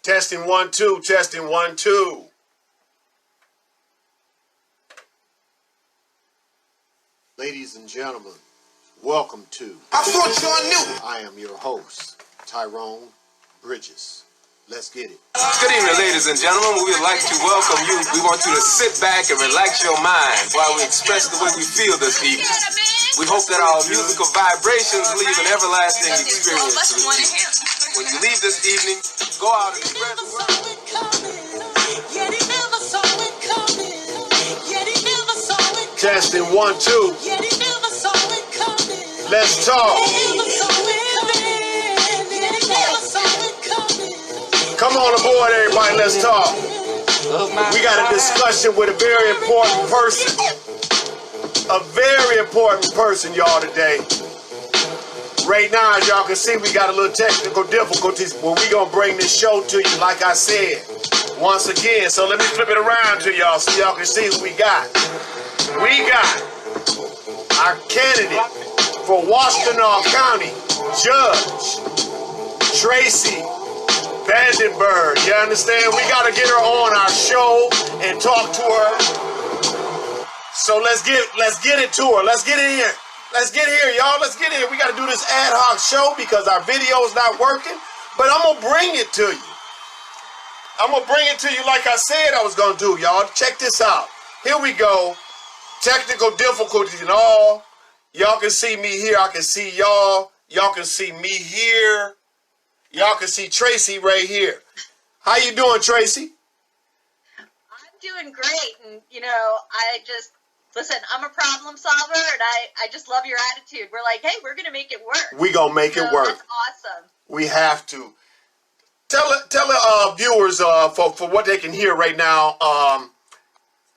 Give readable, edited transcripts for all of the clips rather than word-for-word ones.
Testing 1 2, testing 1 2. Ladies and gentlemen, welcome to I thought y'all knew. I am your host, Tyrone Bridges. Let's get it. Good evening, ladies and gentlemen. We would like to welcome you. We want you to sit back and relax your mind while we express the way we feel this evening. We hope that our musical vibrations leave an everlasting experience. When you leave this evening, go out and spread the word. Testing 1 2. Let's talk. Come on aboard, everybody. Let's talk. We got a discussion with a very important person. A very important person, y'all, today. Right now, as y'all can see, we got a little technical difficulties, but we gonna bring this show to you, like I said, once again. So let me flip it around to y'all so y'all can see who we got. We got our candidate for Washtenaw County, Judge Tracy. Bergh, you understand? We gotta get her on our show and talk to her. So let's get it to her. Let's get it here. Let's get here, y'all. Let's get here. We gotta do this ad hoc show because our video's not working. But I'm gonna bring it to you. I'm gonna bring it to you like I said I was gonna do, y'all. Check this out. Here we go. Technical difficulties and all. Y'all can see me here. I can see y'all. Y'all can see me here. Y'all can see Tracy right here. How you doing, Tracy? I'm doing great, and listen, I'm a problem solver, and I just love your attitude. We're like, hey, we're gonna make it work. We gonna make it work. That's awesome. We have to. Tell the viewers for what they can hear right now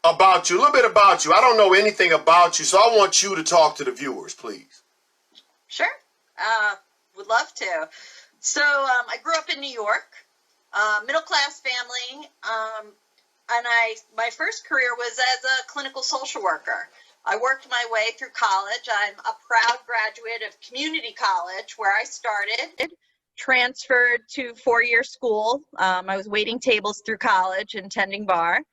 about you, a little bit about you. I don't know anything about you, so I want you to talk to the viewers, please. Sure, would love to. So I grew up in New York, middle class family, and my first career was as a clinical social worker. I worked my way through college. I'm a proud graduate of community college where I started, transferred to four-year school. I was waiting tables through college and tending bar.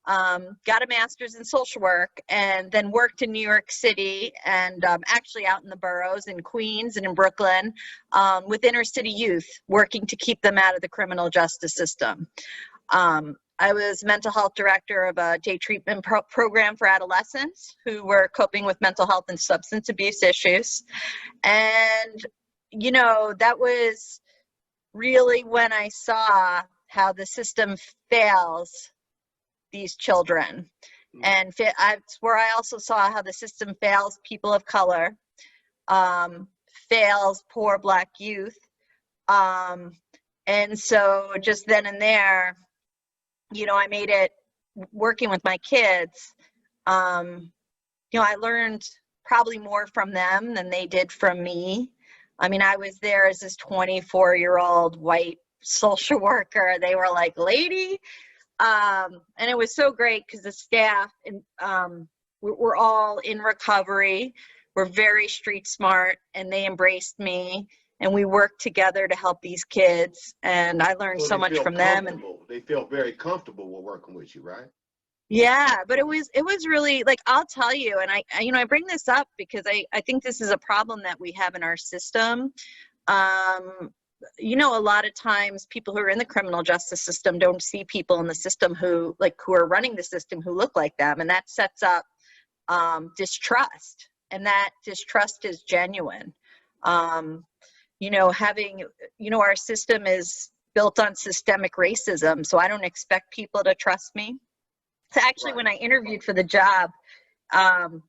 Got a master's in social work, and then worked in New York City and actually out in the boroughs in Queens and in Brooklyn with inner city youth, working to keep them out of the criminal justice system. I was mental health director of a day treatment program for adolescents who were coping with mental health and substance abuse issues. And, you know, that was really when I saw how the system fails these children. And that's where I also saw how the system fails people of color, fails poor Black youth. And so just then and there, you know, I made it working with my kids. You know, I learned probably more from them than they did from me. I mean, I was there as this 24-year-old white social worker. They were like, lady. And it was so great because the staff and we're all in recovery. We're very street smart, and they embraced me, and we worked together to help these kids. And I learned so much from them. And they felt very comfortable with working with you, right? yeah, but it was really, like, I'll tell you, and I bring this up because I think this is a problem that we have in our system. You know, a lot of times people who are in the criminal justice system don't see people in the system who are running the system who look like them. And that sets up distrust. And that distrust is genuine. You know, our system is built on systemic racism. So I don't expect people to trust me. So actually, when I interviewed for the job, the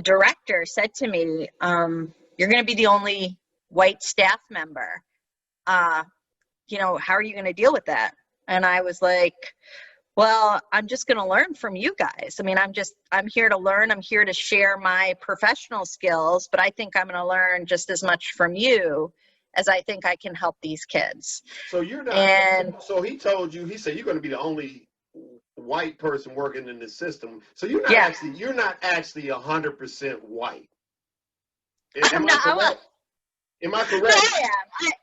director said to me, you're going to be the only white staff member. You know, how are you going to deal with that? And I was like, well, I'm just going to learn from you guys. I mean, I'm here to learn. I'm here to share my professional skills, but I think I'm going to learn just as much from you as I think I can help these kids. So you're not, so he told you, he said, you're going to be the only white person working in the system. So you're not you're not actually 100% white. Am I correct? No,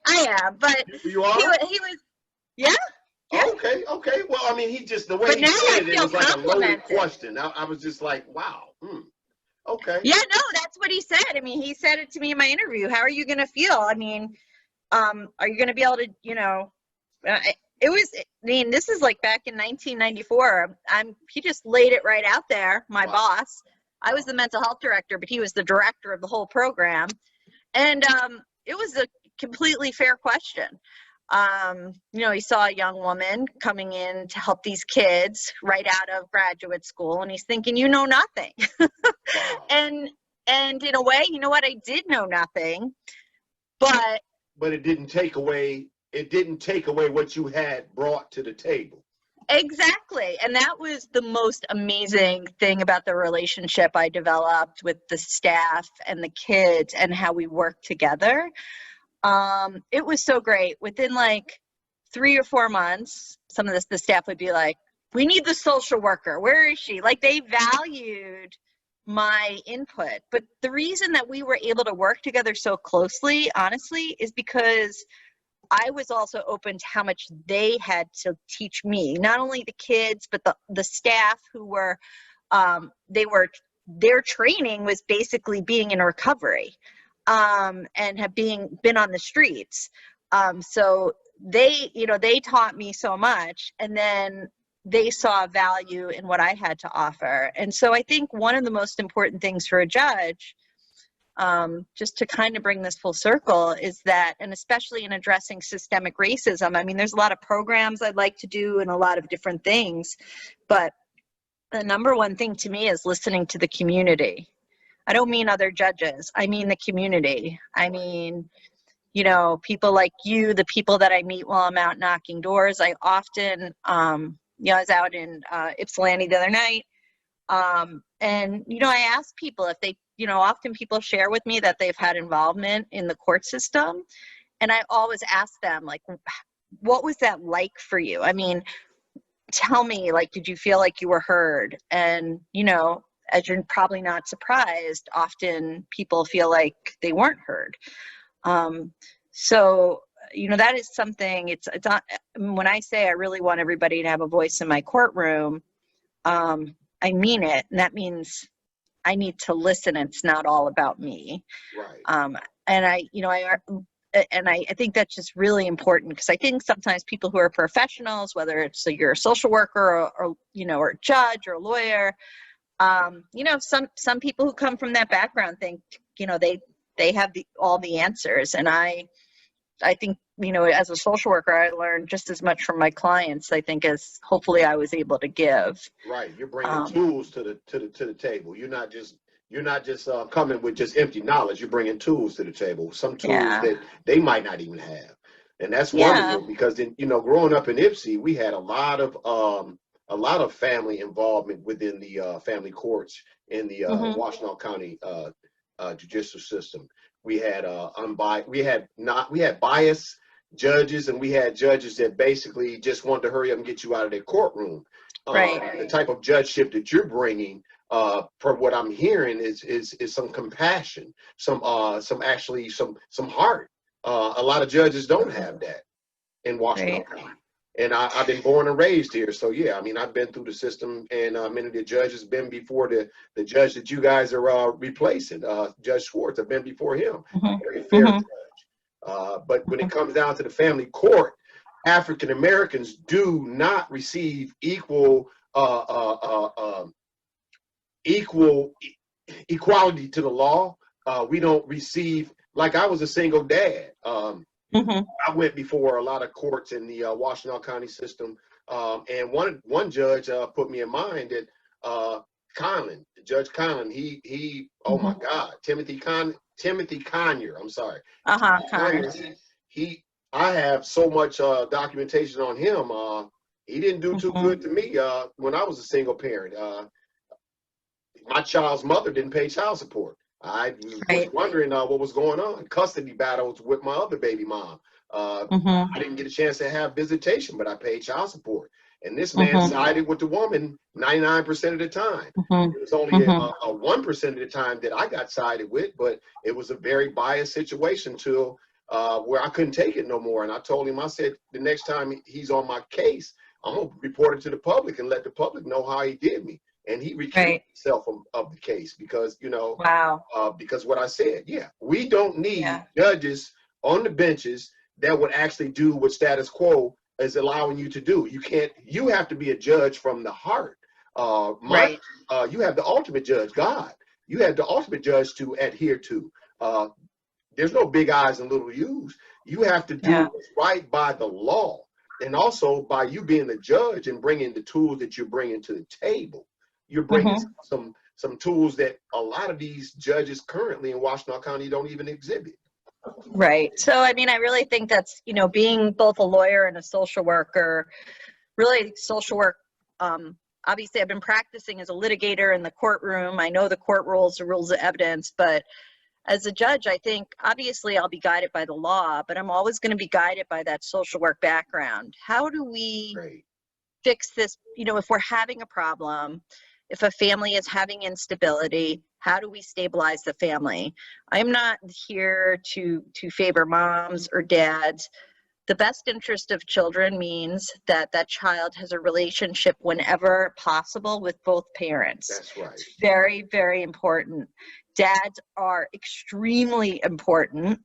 I am, but you are? he was Yeah. Yeah. Okay. Well, I mean, he just, the way But he now I said it, it feel was like a loaded complimented. question. I was just like, wow. Okay. Yeah, no, that's what he said. I mean, he said it to me in my interview. How are you going to feel? I mean, are you going to be able to, it was, I mean, this is like back in 1994. He just laid it right out there, my Wow. boss. I was the mental health director, but he was the director of the whole program. And it was a completely fair question. He saw a young woman coming in to help these kids right out of graduate school, and he's thinking, you know nothing. Wow. And in a way, you know what? I did know nothing, but it didn't take away what you had brought to the table. exactly. And that was the most amazing thing about the relationship I developed with the staff and the kids and how we worked together. It was so great. Within like 3 or 4 months, some of the staff would be like, we need the social worker. Where is she? Like, they valued my input. But the reason that we were able to work together so closely, honestly, is because I was also open to how much they had to teach me, not only the kids, but the staff who were, their training was basically being in recovery, and have been on the streets. So they taught me so much, and then they saw value in what I had to offer. And so I think one of the most important things for a judge, just to kind of bring this full circle, is that, and especially in addressing systemic racism, I mean, there's a lot of programs I'd like to do and a lot of different things, but the number one thing to me is listening to the community. I don't mean other judges. I mean the community. I mean, people like you, the people that I meet while I'm out knocking doors. I often, I was out in Ypsilanti the other night, and, I ask people if they, often people share with me that they've had involvement in the court system. And I always ask them, like, what was that like for you? I mean, tell me, like, did you feel like you were heard? And, as you're probably not surprised, often people feel like they weren't heard. So, that is something, it's not, when I say I really want everybody to have a voice in my courtroom, I mean it. And that means I need to listen. It's not all about me. Right. And I think that's just really important, because I think sometimes people who are professionals, whether it's you're a social worker or or a judge or a lawyer, some people who come from that background think, they have all the answers. And I think, as a social worker, I learned just as much from my clients, I think, as hopefully I was able to give. Right. You're bringing tools to the table. You're not just coming with just empty knowledge. You're bringing tools to the table. Some tools that they might not even have. And that's wonderful, because growing up in Ypsi, we had a lot of family involvement within the family courts in the Washtenaw County judicial system. We had biased judges, and we had judges that basically just wanted to hurry up and get you out of their courtroom. Right. The type of judgeship that you're bringing, from what I'm hearing, is some compassion, some heart. A lot of judges don't have that in Washtenaw County. And I've been born and raised here. So, yeah, I mean, I've been through the system, and many of the judges been before the judge that you guys are replacing, Judge Schwartz, have been before him. Very fair judge. But when it comes down to the family court, African Americans do not receive equality to the law. We don't receive, like, I was a single dad. I went before a lot of courts in the Washtenaw County system, and one judge put me in mind that Judge Conlon, he oh my God, Timothy Conyer, I'm sorry. Conyer, I have so much documentation on him. He didn't do too good to me when I was a single parent. My child's mother didn't pay child support. I was wondering what was going on. Custody battles with my other baby mom. I didn't get a chance to have visitation, but I paid child support. And this man sided with the woman 99% of the time. It was only a 1% of the time that I got sided with, but it was a very biased situation till where I couldn't take it no more. And I told him, I said, the next time he's on my case, I'm going to report it to the public and let the public know how he did me. And he recused himself of the case because, you know, because what I said, we don't need judges on the benches that would actually do what status quo is allowing you to do. You have to be a judge from the heart. You have the ultimate judge, God. You have the ultimate judge to adhere to. There's no big I's and little U's. You have to do what's right by the law. And also by you being the judge and bringing the tools that you're bringing to the table. You're bringing some tools that a lot of these judges currently in Washtenaw County don't even exhibit. Right. So, I mean, I really think that's, you know, being both a lawyer and a social worker, really social work. Obviously, I've been practicing as a litigator in the courtroom. I know the court rules, the rules of evidence, but as a judge, I think obviously I'll be guided by the law, but I'm always going to be guided by that social work background. How do we fix this? You know, if we're having a problem, if a family is having instability, how do we stabilize the family? I'm not here to favor moms or dads. The best interest of children means that that child has a relationship whenever possible with both parents. That's right. It's very, very important. Dads are extremely important.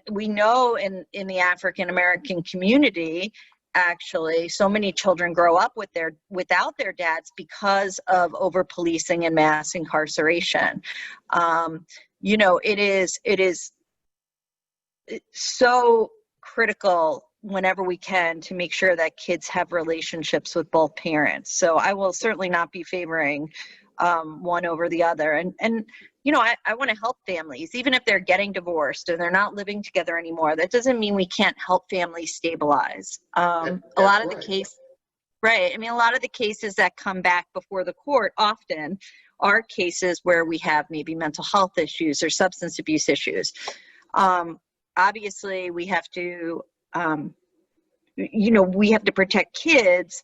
We know in the African American community, actually, so many children grow up without their dads because of over policing and mass incarceration. You know, it is so critical whenever we can to make sure that kids have relationships with both parents. So I will certainly not be favoring one over the other. And you know, I want to help families, even if they're getting divorced and they're not living together anymore. That doesn't mean we can't help families stabilize. A lot of the cases, right? I mean, a lot of the cases that come back before the court often are cases where we have maybe mental health issues or substance abuse issues. Obviously, we have to, you know, we have to protect kids,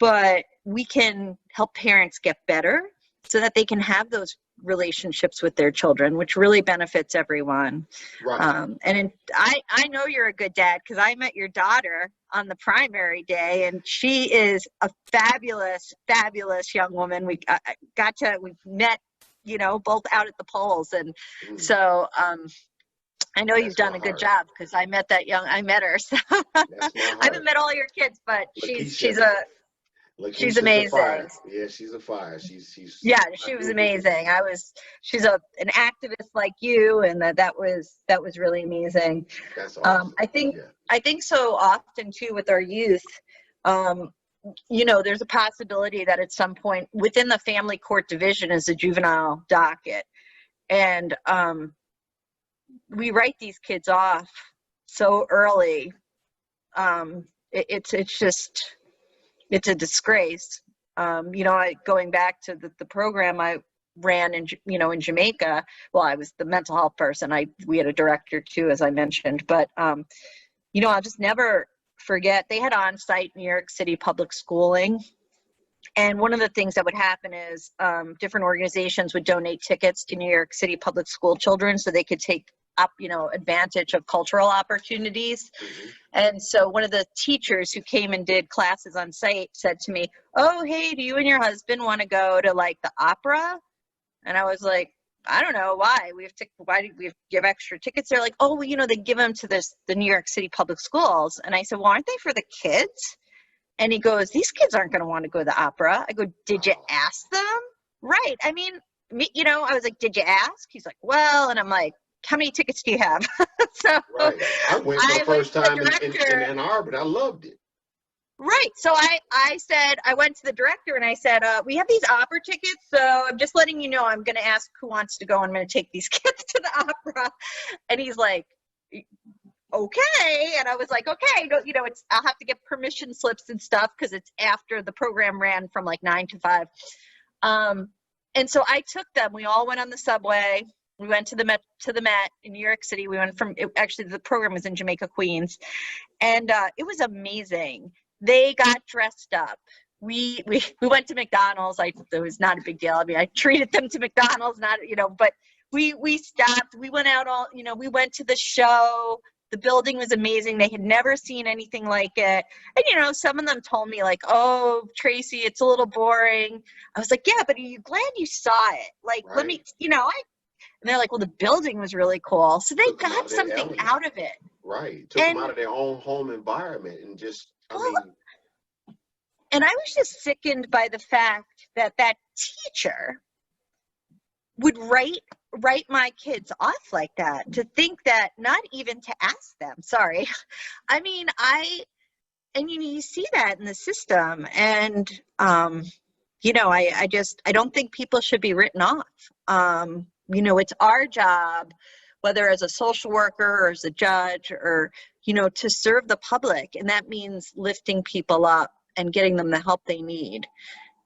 but we can help parents get better so that they can have those relationships with their children, which really benefits everyone. Right. I know you're a good dad because I met your daughter on the primary day, and she is a fabulous, fabulous young woman. We met, you know, both out at the polls, and so I know you've done a good job because I met her. So I haven't met all your kids, but she's amazing. She's a fire. She's she was amazing. She's an activist like you, and that was really amazing. That's awesome. I think so often too with our youth, you know, there's a possibility that at some point within the family court division is a juvenile docket, and we write these kids off so early. It's a disgrace. You know, going back to the program I ran in Jamaica. Well, I was the mental health person. We had a director too, as I mentioned, but you know, I'll just never forget, they had on-site New York City public schooling. And one of the things that would happen is different organizations would donate tickets to New York City public school children so they could take up, you know, advantage of cultural opportunities. And so one of the teachers who came and did classes on site said to me, "Oh, hey, do you and your husband want to go to like the opera?" And I was like, "I don't know, why? Why do we give extra tickets?" They're like, "Oh, well, you know, they give them to the New York City public schools." And I said, "Well, aren't they for the kids?" And he goes, "These kids aren't going to want to go to the opera." I go, "Did you ask them?" Right. I mean, you know, I was like, "Did you ask?" He's like, "Well," and I'm like, "How many tickets do you have?" So right. I went for the first time in Ann Arbor, and I loved it. Right. So I said, I went to the director and I said, "We have these opera tickets, so I'm just letting you know I'm going to ask who wants to go. I'm going to take these kids to the opera." And he's like, "Okay." And I was like, "Okay, you know, I'll have to get permission slips and stuff because it's after the program ran from like 9 to 5. And so I took them. We all went on the subway. We went to the Met in New York City. We went actually the program was in Jamaica, Queens. And it was amazing. They got dressed up. We went to McDonald's. It was not a big deal. I mean, I treated them to McDonald's, not, you know, but we stopped. We went out all, we went to the show. The building was amazing. They had never seen anything like it. And, some of them told me like, oh, Tracy, it's a little boring. I was like, yeah, but are you glad you saw it? Like, Right. let me, and they're like, well, the building was really cool. So they Took them out got of their something element. out of it. Right. Took them And out of their own home environment and just, well, and I was just sickened by the fact that that teacher would write my kids off like that, to think that, not even to ask them, sorry. I mean, you see that in the system, and I don't think people should be written off. It's our job, whether as a social worker or as a judge, or to serve the public, and that means lifting people up and getting them the help they need.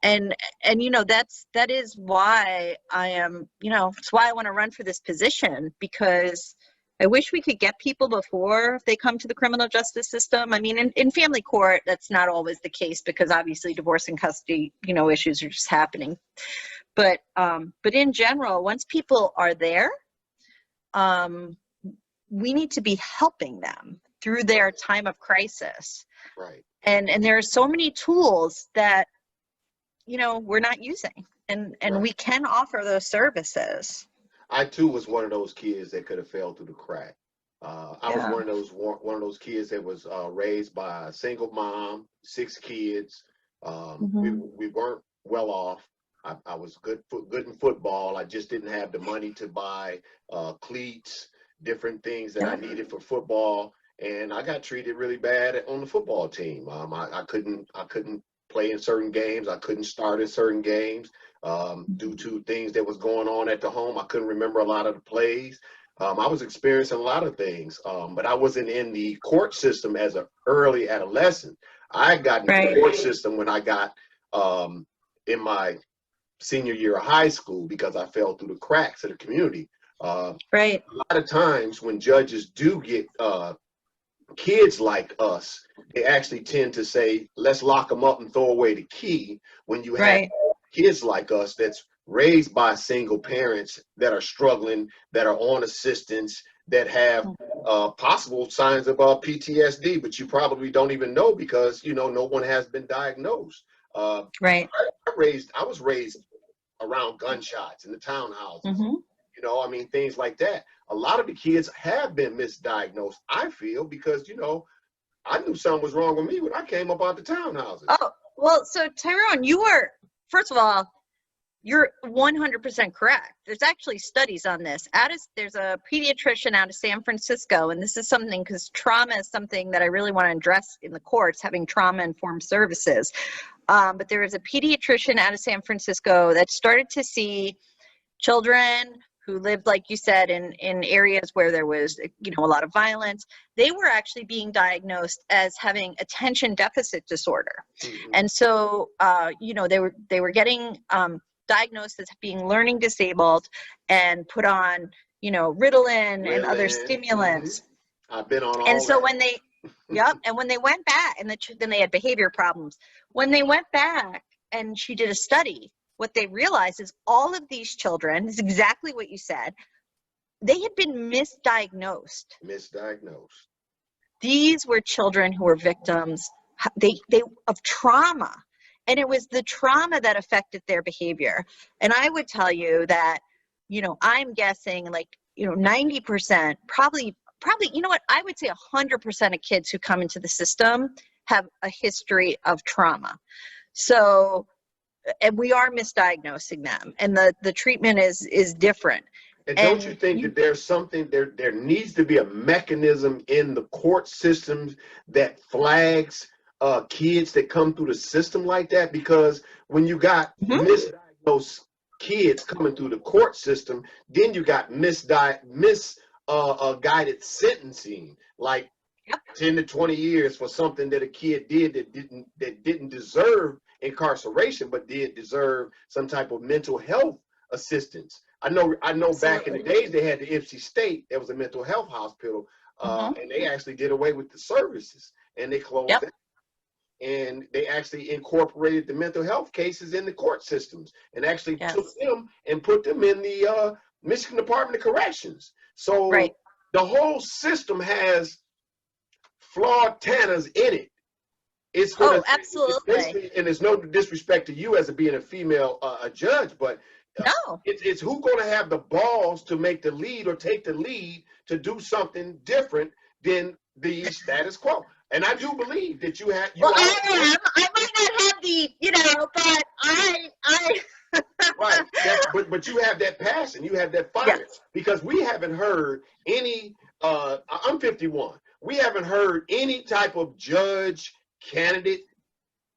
And that is why I am, it's why I want to run for this position, because I wish we could get people before they come to the criminal justice system. I mean, in family court, that's not always the case, because obviously divorce and custody, issues are just happening. But in general, once people are there, we need to be helping them through their time of crisis. right. And there are so many tools that, we're not using, and Right. we can offer those services. I too was one of those kids that could have fell through the crack. I was Yeah. one of those kids that was raised by a single mom, 6 kids. We weren't well off. I was good in football. I just didn't have the money to buy cleats, different things that I needed for football, and I got treated really bad on the football team. I couldn't play in certain games. I couldn't start in certain games due to things that was going on at the home. I couldn't remember a lot of the plays. I was experiencing a lot of things, but I wasn't in the court system as an early adolescent. I got in the court system when I got in my senior year of high school, because I fell through the cracks of the community. A lot of times when judges do get kids like us, they actually tend to say, let's lock them up and throw away the key, when you have kids like us that's raised by single parents that are struggling, that are on assistance, that have possible signs of PTSD, but you probably don't even know, because no one has been diagnosed. I was raised around gunshots in the townhouses. Things like that. A lot of the kids have been misdiagnosed, I feel, because I knew something was wrong with me when I came up out the townhouses. Oh, well, so Tyrone, first of all, you're 100% correct. There's actually studies on this. There's a pediatrician out of San Francisco, and this is something, because trauma is something that I really want to address in the courts, having trauma-informed services. But there is a pediatrician out of San Francisco that started to see children who lived, like you said, in areas where there was, a lot of violence. They were actually being diagnosed as having attention deficit disorder. And so, they were getting diagnosed as being learning disabled and put on, Ritalin and other stimulants. I've been on all And so that. when they, and when they went back, and then they had behavior problems. When they went back and she did a study, what they realized is all of these children, is exactly what you said, they had been misdiagnosed. These were children who were victims of trauma, and it was the trauma that affected their behavior. And I would tell you that, I'm guessing 90%, probably, I would say 100% of kids who come into the system have a history of trauma. So, and we are misdiagnosing them, and the treatment is different. And don't you think that there's something there needs to be a mechanism in the court systems that flags kids that come through the system like that? Because when you got misdiagnosed kids coming through the court system, then you got misguided sentencing, like 10 to 20 years for something that a kid did that didn't deserve incarceration, but did deserve some type of mental health assistance. I know back in the days they had the NC State, there was a mental health hospital, and they actually did away with the services, and they closed that. And they actually incorporated the mental health cases in the court systems, and actually took them and put them in the Michigan Department of Corrections. So Right. the whole system has flawed Tannas in it. It's gonna, Oh, absolutely. it's basically, and there's no disrespect to you as being a female a judge, but No. it's who gonna have the balls to make the lead or take the lead to do something different than the status quo. And I do believe that you have. Well, I might not have the, but I. Right. But you have that passion. You have that fire. Yes. Because we haven't heard any. I'm 51. We haven't heard any type of judge candidate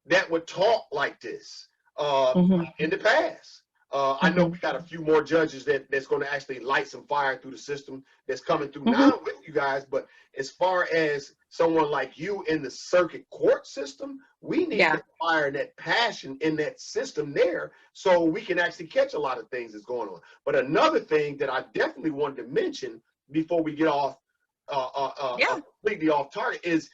that would talk like this in the past. I know we got a few more judges that's going to actually light some fire through the system that's coming through now with you guys. But as far as someone like you in the circuit court system, we need that fire and that passion in that system there so we can actually catch a lot of things that's going on. But another thing that I definitely wanted to mention before we get off completely off target is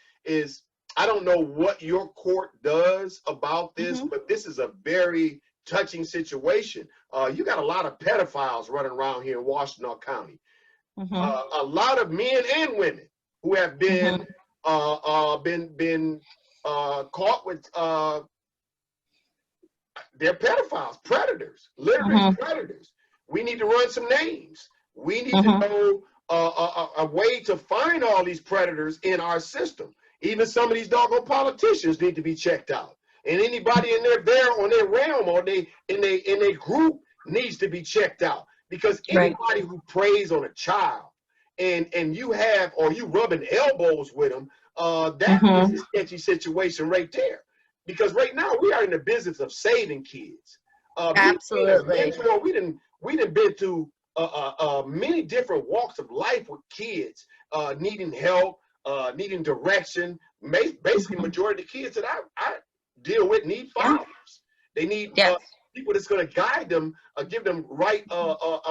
I don't know what your court does about this, but this is a very touching situation. You got a lot of pedophiles running around here in Washtenaw County. A lot of men and women who have been caught with they're pedophiles, predators, literally predators. We need to run some names. We need to know a way to find all these predators in our system. Even some of these doggone politicians need to be checked out. And anybody in there on their realm or in their group needs to be checked out. Because anybody who preys on a child and you have, or you rubbing elbows with them, that is a sketchy situation right there. Because right now we are in the business of saving kids. Absolutely. We didn't been through many different walks of life with kids needing help, needing direction. Basically, majority of the kids that I deal with need fathers. They need people that's going to guide them, give them right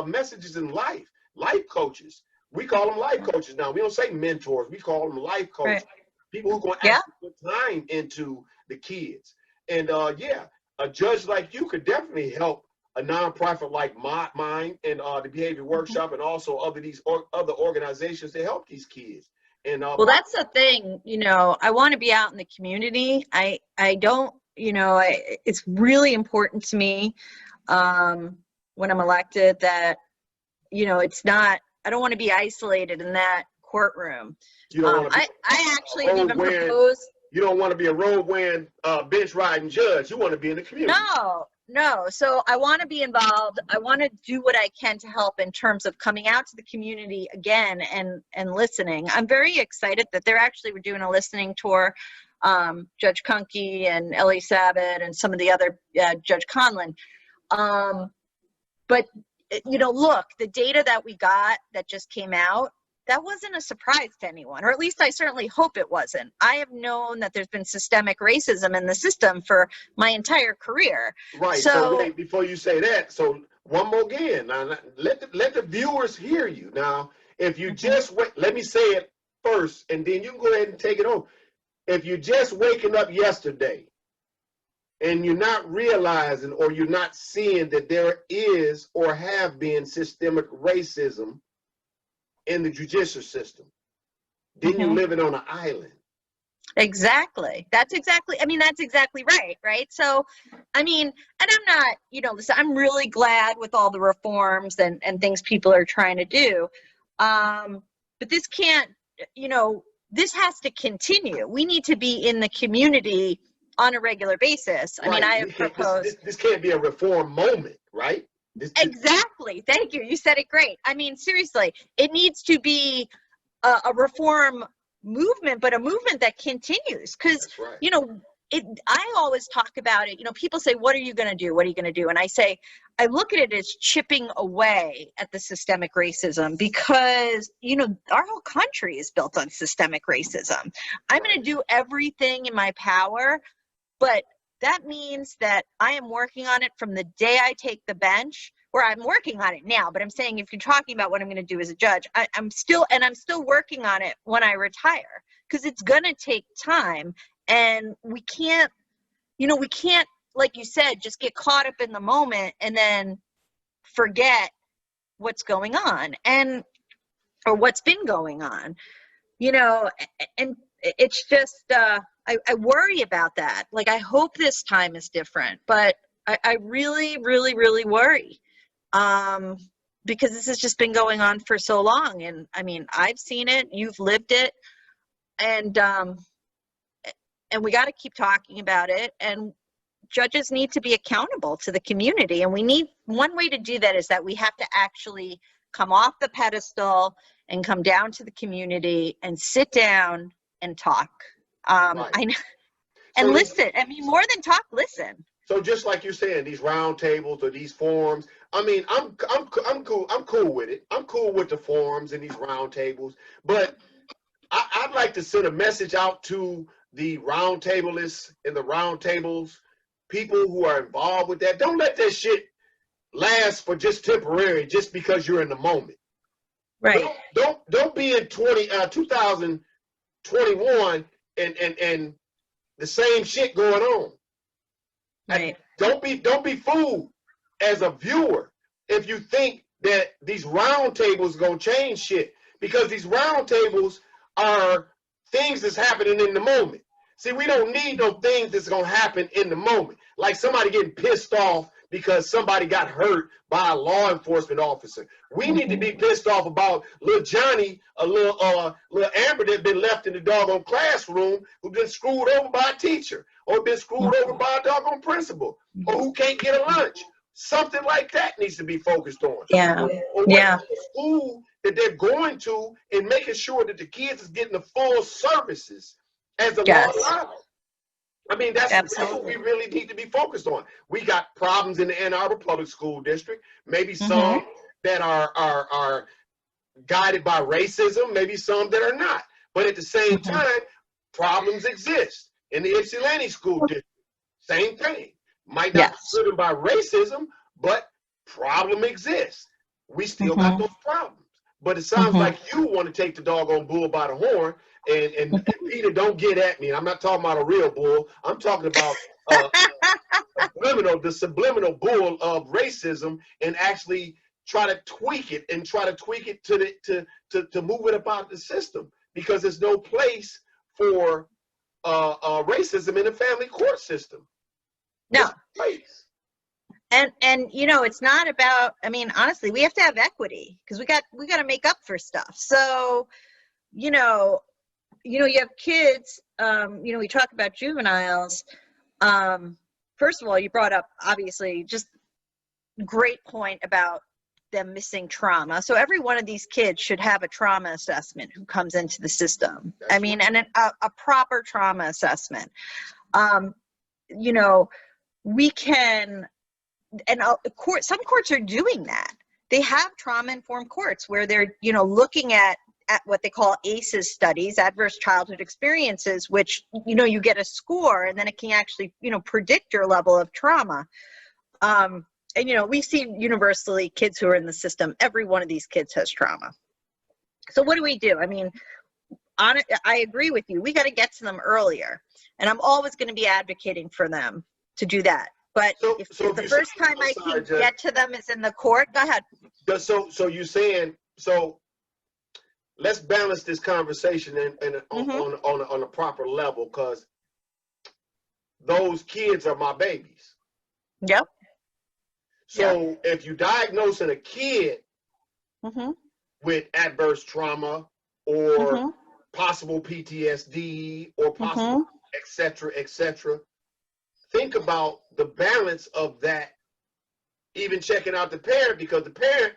messages in life. Life coaches. We call them life coaches now. We don't say mentors. We call them life coaches. People who are going to actually put time into the kids. And a judge like you could definitely help a nonprofit like mine and the Behavior Workshop and also other organizations to help these kids. And well, that's the thing, I want to be out in the community. I don't, it's really important to me when I'm elected that, it's not, I don't want to be isolated in that courtroom. You don't want to I actually even proposed. You don't want to be a road wearing, bench riding judge. You want to be in the community. No. So I want to be involved. I want to do what I can to help in terms of coming out to the community again and listening. I'm very excited that they're actually doing a listening tour. Judge Kunke and Ellie Sabat and some of the other Judge Conlon. But look, the data that we got that just came out, that wasn't a surprise to anyone, or at least I certainly hope it wasn't. I have known that there's been systemic racism in the system for my entire career. Right. So wait, before you say that, so one more again. Now, let the viewers hear you. Now, if you just wait, let me say it first, and then you can go ahead and take it over. If you're just waking up yesterday and you're not realizing or you're not seeing that there is or have been systemic racism in the judicial system, then you're living on an island. Exactly. That's exactly right. So, and I'm not, listen, I'm really glad with all the reforms and things people are trying to do. But this can't, this has to continue. We need to be in the community on a regular basis. I mean, I have proposed. This can't be a reform moment, right? Exactly. Thank you. You said it great. I mean, seriously, it needs to be a reform movement, but a movement that continues. Because, I always talk about it. People say, what are you going to do? What are you going to do? And I say, I look at it as chipping away at the systemic racism because, our whole country is built on systemic racism. I'm going to do everything in my power, but that means that I am working on it from the day I take the bench, or I'm working on it now, but I'm saying if you're talking about what I'm going to do as a judge, I'm still working on it when I retire, because it's going to take time, and we can't, like you said, just get caught up in the moment and then forget, what's going on or what's been going on, and it's just, I worry about that. Like, I hope this time is different, but I really, really, really worry. Because this has just been going on for so long. And I mean, I've seen it, you've lived it, and we got to keep talking about it. And judges need to be accountable to the community. And one way to do that is that we have to actually come off the pedestal and come down to the community and sit down and talk. Right. I know, and So listen. I mean, more than talk, listen. So just like you're saying, these round tables or these forums, I mean, I'm cool. I'm cool with it. I'm cool with the forums and these round tables. But I'd like to send a message out to the round tablists and the round tables, people who are involved with that. Don't let that shit last for just temporary, just because you're in the moment. Right. Don't be in 2021 and the same shit going on. Right. Don't be fooled as a viewer if you think that these round tables gonna change shit, because these round tables are things that's happening in the moment. See, we don't need no things that's gonna happen in the moment, like somebody getting pissed off because somebody got hurt by a law enforcement officer. We need to be pissed off about little Johnny, a little Amber that been left in the doggone classroom, who been screwed over by a teacher, or been screwed over by a doggone principal, or who can't get a lunch. Something like that needs to be focused on. Yeah. Or Yeah. what school that they're going to, and making sure that the kids is getting the full services as the law allows. I mean, that's what we really need to be focused on. We got problems in the Ann Arbor Public School District. Maybe some that are guided by racism, maybe some that are not. But at the same time, problems exist in the Ypsilanti School District. Same thing. Might not be driven by racism, but problem exists. We still got those problems. But it sounds like you want to take the doggone bull by the horn. And Peter, don't get at me. I'm not talking about a real bull. I'm talking about the subliminal bull of racism, and actually try to tweak it to move it about the system, because there's no place for racism in the family court system. No. Place. And it's not about, I mean, honestly, we have to have equity, because we got to make up for stuff. So, you have kids, we talk about juveniles. First of all, you brought up, obviously, just great point about them missing trauma. So every one of these kids should have a trauma assessment who comes into the system. I mean, and a proper trauma assessment. We can, and some courts are doing that. They have trauma-informed courts where they're, looking at what they call ACEs studies, adverse childhood experiences, which, you get a score, and then it can actually, predict your level of trauma. And, we see universally kids who are in the system, every one of these kids has trauma. So what do we do? I mean, I agree with you. We got to get to them earlier. And I'm always going to be advocating for them to do that. But if the first time I can get to them is in the court, go ahead. So you're saying, let's balance this conversation on a proper level, because those kids are my babies. Yep. So if you diagnosing a kid with adverse trauma or possible PTSD or possible et cetera, think about the balance of that, even checking out the parent, because the parent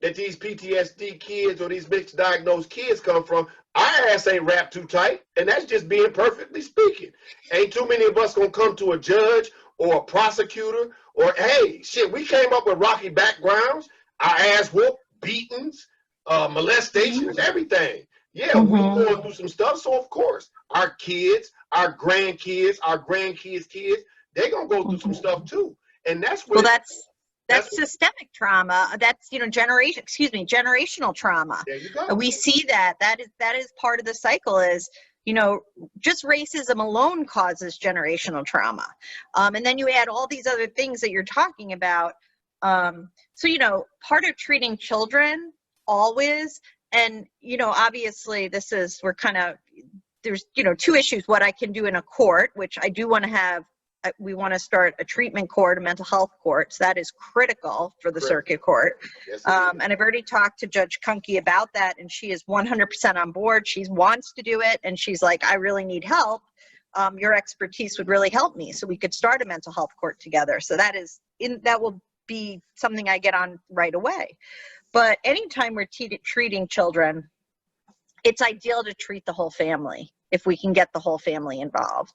that these PTSD kids or these mixed diagnosed kids come from, our ass ain't wrapped too tight, and that's just being perfectly speaking. Ain't too many of us gonna come to a judge or a prosecutor, or hey, shit, we came up with rocky backgrounds, our ass whooped, beatings, molestations, everything. Yeah, we're going through some stuff, so of course, our kids, our grandkids, kids, they're gonna go through some stuff too. And that's where that's systemic trauma. That's generational trauma. There you go. We see that is part of the cycle. Is just racism alone causes generational trauma, and then you add all these other things that you're talking about. So, you know, part of treating children always, and, you know, obviously there's, you know, two issues, what I can do in a court, which I do want to have, we want to start a treatment court, a mental health court. So that is critical for the circuit court. Yes, And I've already talked to Judge Kunke about that, and she is 100% on board. She wants to do it, and she's like, I really need help. Your expertise would really help me. So we could start a mental health court together. So that will be something I get on right away. But anytime we're treating children, it's ideal to treat the whole family if we can get the whole family involved.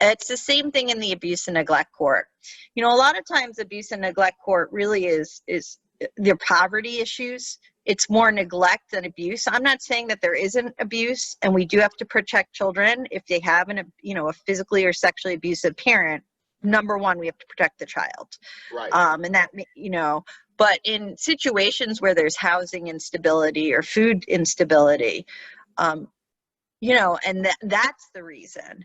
It's the same thing in the abuse and neglect court. You know, a lot of times abuse and neglect court really is their poverty issues. It's more neglect than abuse. I'm not saying that there isn't abuse, and we do have to protect children if they have a physically or sexually abusive parent. Number one, we have to protect the child. Right. And that, you know, but in situations where there's housing instability or food instability, you know, and that's the reason.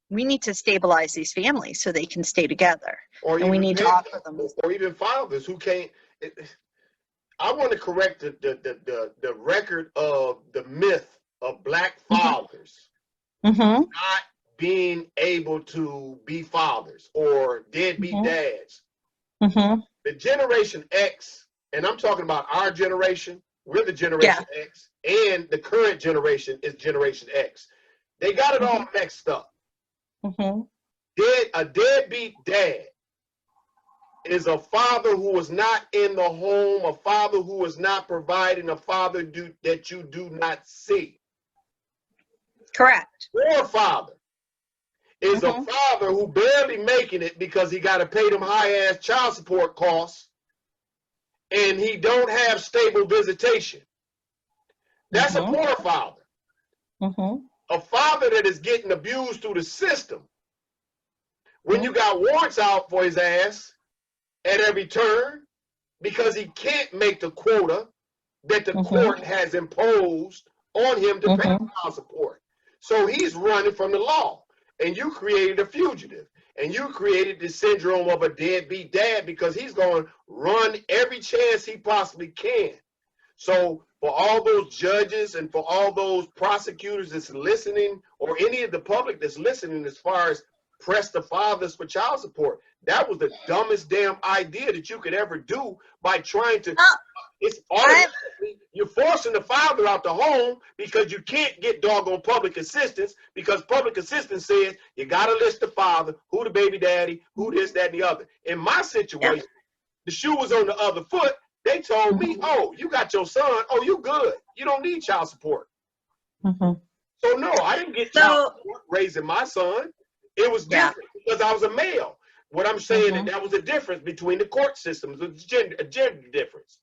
We need to stabilize these families so they can stay together. And we need to offer them. Or even fathers who can't. I want to correct the record of the myth of Black fathers not being able to be fathers or deadbeat dads. The Generation X, and I'm talking about our generation, we're the Generation X, and the current generation is Generation X. They got it all mixed up. A deadbeat dad is a father who is not in the home, a father who is not providing, a father that you do not see. Correct. Poor father is a father who barely making it because he got to pay them high-ass child support costs, and he don't have stable visitation. That's a poor father. A father that is getting abused through the system. When you got warrants out for his ass at every turn because he can't make the quota that the court has imposed on him to pay child support. So he's running from the law. And you created a fugitive. And you created the syndrome of a deadbeat dad because he's going to run every chance he possibly can. So for all those judges and for all those prosecutors that's listening, or any of the public that's listening, as far as press the fathers for child support, that was the dumbest damn idea that you could ever do by trying to. It's automatically you're forcing the father out the home because you can't get doggone public assistance, because public assistance says you got to list the father, who the baby daddy, who this, that, and the other. In my situation, the shoe was on the other foot. They told me, oh, you got your son. Oh, you good. You don't need child support. So no, I didn't get child support raising my son. It was different because I was a male. What I'm saying, that was a difference between the court systems, a gender difference.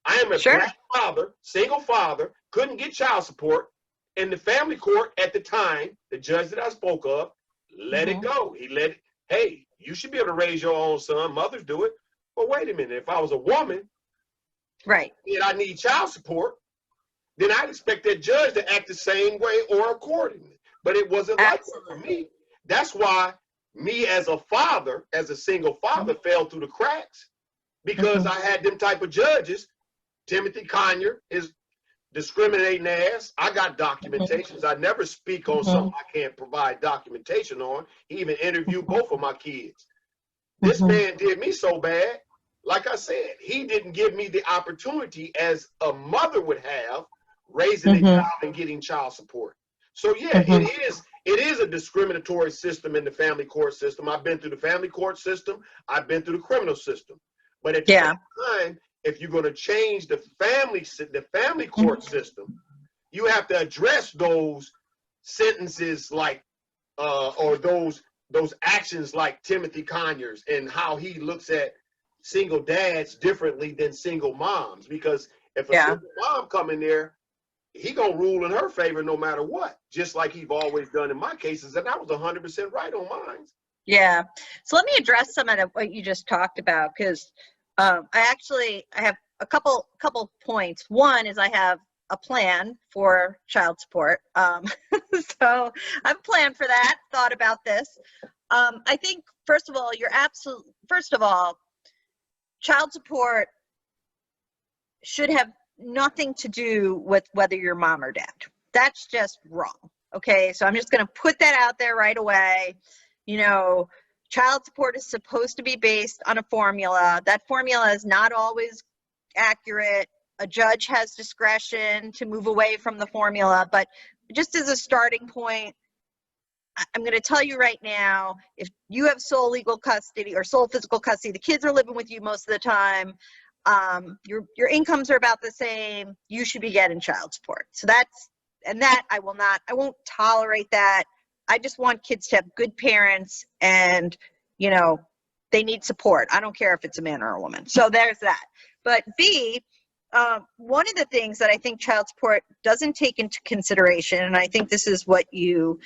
I am a Black father, single father, couldn't get child support. In the family court at the time, the judge that I spoke of let it go. He let it, hey, you should be able to raise your own son. Mothers do it. But wait a minute, if I was a woman, and I need child support, then I'd expect that judge to act the same way or accordingly. But it wasn't like that for me. That's why me as a father, as a single father, fell through the cracks, because I had them type of judges. Timothy Conyer is discriminating ass. I got documentations. I never speak on something I can't provide documentation on. He even interviewed both of my kids. This man did me so bad. Like I said, he didn't give me the opportunity as a mother would have, raising a child and getting child support. So yeah, it is a discriminatory system in the family court system. I've been through the family court system. I've been through the criminal system. But at the same time, if you're going to change the family court system, you have to address those sentences like, or those actions like Timothy Conyers, and how he looks at single dads differently than single moms. Because if a single mom come in there, he gonna rule in her favor no matter what, just like he's always done in my cases, and I was 100% right on mine. Yeah. So let me address some of what you just talked about, because I have a couple points. One is I have a plan for child support. So I've planned for that, thought about this. I think, first of all, child support should have nothing to do with whether you're mom or dad. That's just wrong. Okay, so I'm just going to put that out there right away. You know, child support is supposed to be based on a formula. That formula is not always accurate. A judge has discretion to move away from the formula, but just as a starting point, I'm going to tell you right now, if you have sole legal custody or sole physical custody, the kids are living with you most of the time, your incomes are about the same, you should be getting child support. So I won't tolerate that. I just want kids to have good parents, and, you know, they need support. I don't care if it's a man or a woman. So there's that. But B, one of the things that I think child support doesn't take into consideration, and I think this is what you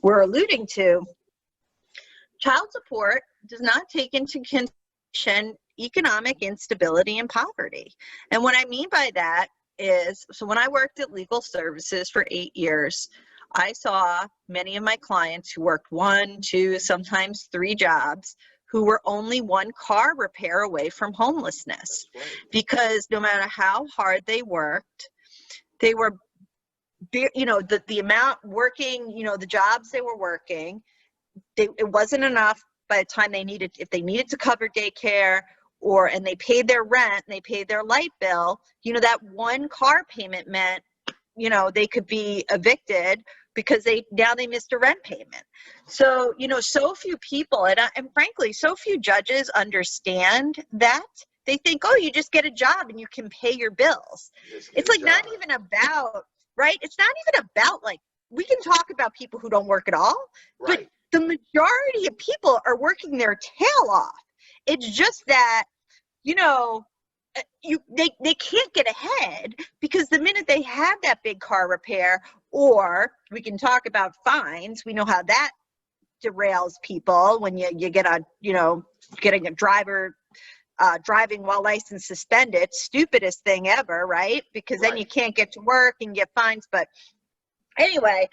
were alluding to, child support does not take into consideration economic instability and poverty. And what I mean by that is, so when I worked at legal services for 8 years, I saw many of my clients who worked 1, 2, sometimes 3 jobs, who were only 1 car repair away from homelessness. Because no matter how hard they worked, they were, you know, the amount working, you know, the jobs they were working, it wasn't enough by the time if they needed to cover daycare, and they paid their rent and they paid their light bill, you know, that 1 car payment meant, you know, they could be evicted because now they missed a rent payment. So, you know, so few people, and frankly, so few judges understand that. They think, oh, you just get a job and you can pay your bills. It's like not even about, right? It's not even about, like, we can talk about people who don't work at all, right, but the majority of people are working their tail off. It's just that, you know, they can't get ahead because the minute they have that big car repair, or we can talk about fines, we know how that derails people when you get getting a driver driving while license suspended, stupidest thing ever, right? Because then you can't get to work and get fines. But anyway,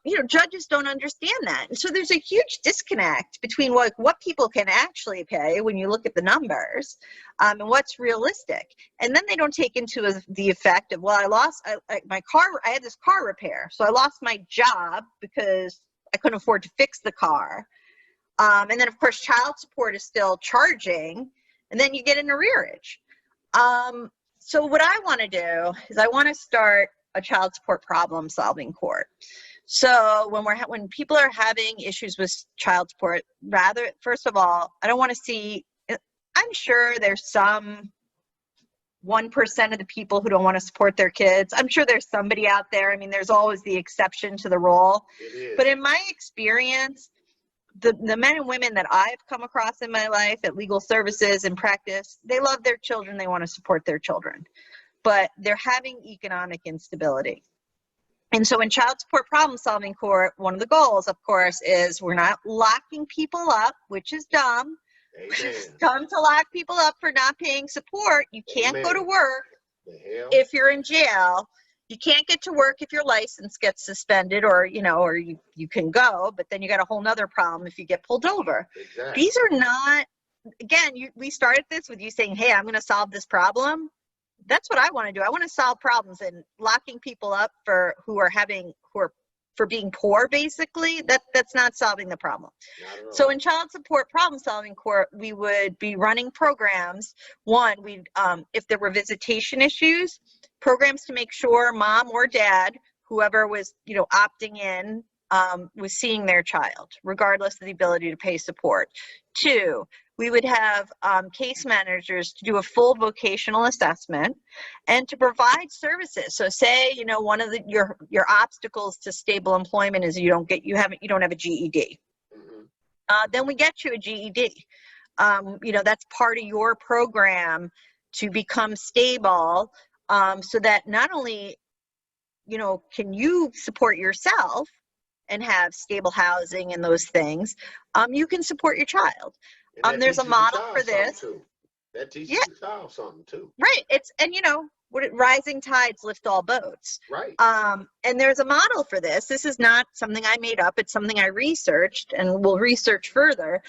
you know, judges don't understand that. And so there's a huge disconnect between what people can actually pay when you look at the numbers, and what's realistic. And then they don't take into the effect of, well, I had this car repair, so I lost my job because I couldn't afford to fix the car. And then, of course, child support is still charging, and then you get an arrearage. So what I want to do is I want to start a child support problem solving court. So when people are having issues with child support, first of all, I don't want to see, I'm sure there's some 1% of the people who don't want to support their kids. I'm sure there's somebody out there. I mean, there's always the exception to the rule. But in my experience, the men and women that I've come across in my life at legal services and practice, they love their children. They want to support their children, but they're having economic instability. And so in child support problem solving court, one of the goals, of course, is we're not locking people up, which is dumb. It's dumb to lock people up for not paying support. You can't go to work if you're in jail. You can't get to work if your license gets suspended, or you can go, but then you got a whole nother problem if you get pulled over. These are not, again, we started this with you saying, hey, I'm going to solve this problem. That's what I want to do. I want to solve problems, and locking people up for being poor, basically, that's not solving the problem. So in child support problem solving court, we would be running programs. One, if there were visitation issues, programs to make sure mom or dad, whoever was opting in, was seeing their child, regardless of the ability to pay support. Two, we would have case managers to do a full vocational assessment and to provide services. So say, one of your obstacles to stable employment is you don't have a GED. Then we get you a GED. That's part of your program to become stable, so that not only, can you support yourself and have stable housing and those things, you can support your child. There's a model for this. That teaches the child something too. Right. Rising tides lift all boats. Right. And there's a model for this. This is not something I made up. It's something I researched and will research further.